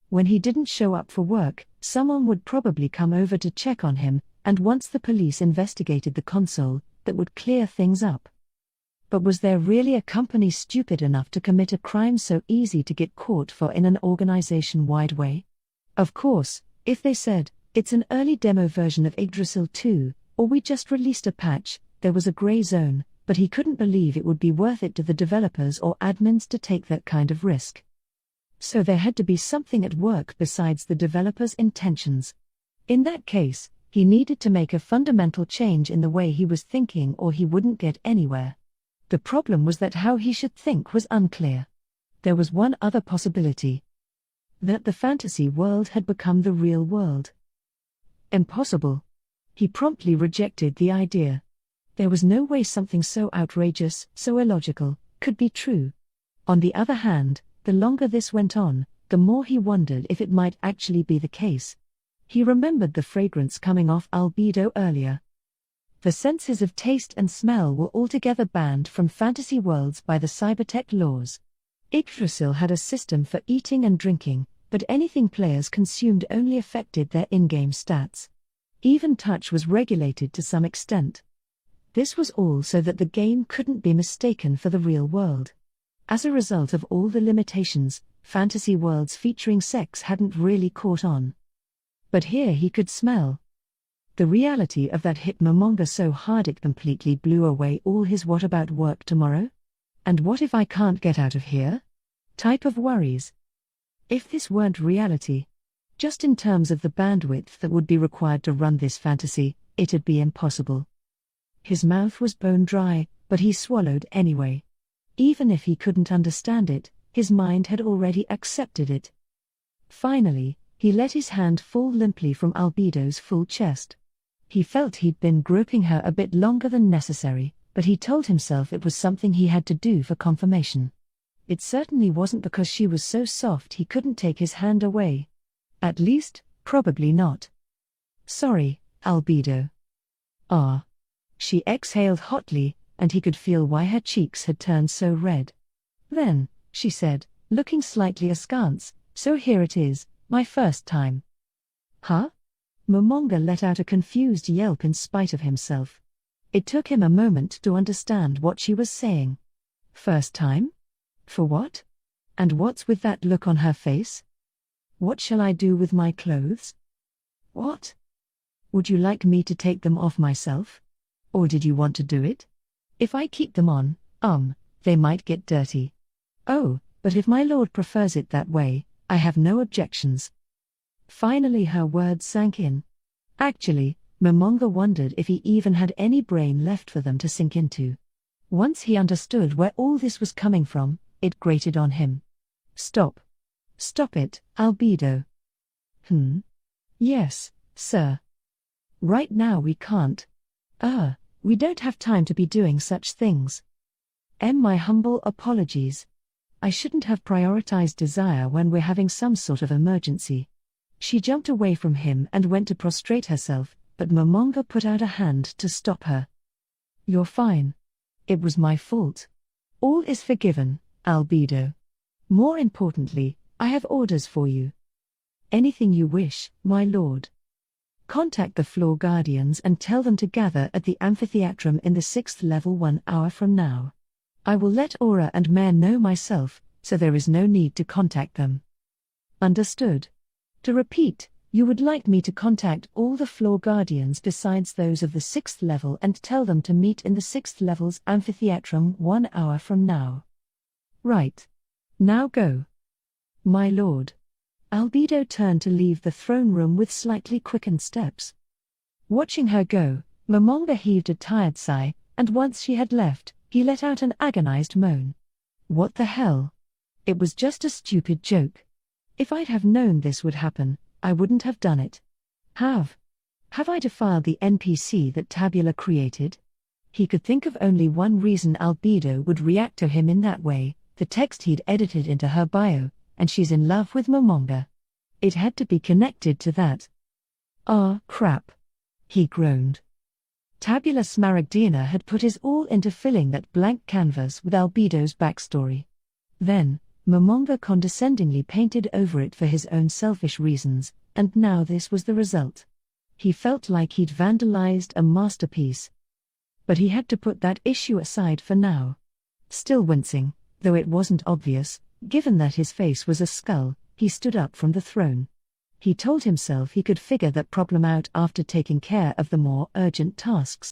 When he didn't show up for work, someone would probably come over to check on him, and once the police investigated the console, that would clear things up. But was there really a company stupid enough to commit a crime so easy to get caught for in an organization-wide way? Of course, if they said, "It's an early demo version of Yggdrasil 2, or we just released a patch," there was a gray zone, but he couldn't believe it would be worth it to the developers or admins to take that kind of risk. So there had to be something at work besides the developers' intentions. In that case, he needed to make a fundamental change in the way he was thinking or he wouldn't get anywhere. The problem was that how he should think was unclear. There was one other possibility. That the fantasy world had become the real world. Impossible. He promptly rejected the idea. There was no way something so outrageous, so illogical, could be true. On the other hand, the longer this went on, the more he wondered if it might actually be the case. He remembered the fragrance coming off Albedo earlier. The senses of taste and smell were altogether banned from fantasy worlds by the cybertech laws. Yggdrasil had a system for eating and drinking, but anything players consumed only affected their in-game stats. Even touch was regulated to some extent. This was all so that the game couldn't be mistaken for the real world. As a result of all the limitations, fantasy worlds featuring sex hadn't really caught on. But here he could smell. The reality of that hit Momonga so hard it completely blew away all his "what about work tomorrow? And what if I can't get out of here?" type of worries. If this weren't reality, just in terms of the bandwidth that would be required to run this fantasy, it'd be impossible. His mouth was bone dry, but he swallowed anyway. Even if he couldn't understand it, his mind had already accepted it. Finally, he let his hand fall limply from Albedo's full chest. He felt he'd been groping her a bit longer than necessary, but he told himself it was something he had to do for confirmation. It certainly wasn't because she was so soft he couldn't take his hand away. At least, probably not. "Sorry, Albedo." "Ah." She exhaled hotly, and he could feel why her cheeks had turned so red. "Then," she said, looking slightly askance, "so here it is, my first time." "Huh?" Momonga let out a confused yelp in spite of himself. It took him a moment to understand what she was saying. First time? For what? And what's with that look on her face? What shall I do with my clothes? What? Would you like me to take them off myself? Or did you want to do it? If I keep them on, they might get dirty. Oh, but if my lord prefers it that way, I have no objections. Finally her words sank in. Actually, Momonga wondered if he even had any brain left for them to sink into. Once he understood where all this was coming from, it grated on him. Stop. Stop it, Albedo. Yes, sir. Right now we can't. We don't have time to be doing such things. My humble apologies. I shouldn't have prioritized desire when we're having some sort of emergency. She jumped away from him and went to prostrate herself, but Momonga put out a hand to stop her. You're fine. It was my fault. All is forgiven, Albedo. More importantly, I have orders for you. Anything you wish, my lord. Contact the floor guardians and tell them to gather at the amphitheatrum in the 6th level 1 hour from now. I will let Aura and Mare know myself, so there is no need to contact them. Understood. To repeat, you would like me to contact all the floor guardians besides those of the 6th level and tell them to meet in the 6th level's amphitheatrum 1 hour from now. Right. Now go. My lord. Albedo turned to leave the throne room with slightly quickened steps. Watching her go, Momonga heaved a tired sigh, and once she had left, he let out an agonized moan. What the hell? It was just a stupid joke. If I'd have known this would happen, I wouldn't have done it. Have I defiled the NPC that Tabula created? He could think of only one reason Albedo would react to him in that way, the text he'd edited into her bio, and she's in love with Momonga. It had to be connected to that. Ah, crap. He groaned. Tabula Smaragdina had put his all into filling that blank canvas with Albedo's backstory. Then, Momonga condescendingly painted over it for his own selfish reasons, and now this was the result. He felt like he'd vandalized a masterpiece. But he had to put that issue aside for now. Still wincing, though it wasn't obvious, given that his face was a skull, he stood up from the throne. He told himself he could figure that problem out after taking care of the more urgent tasks.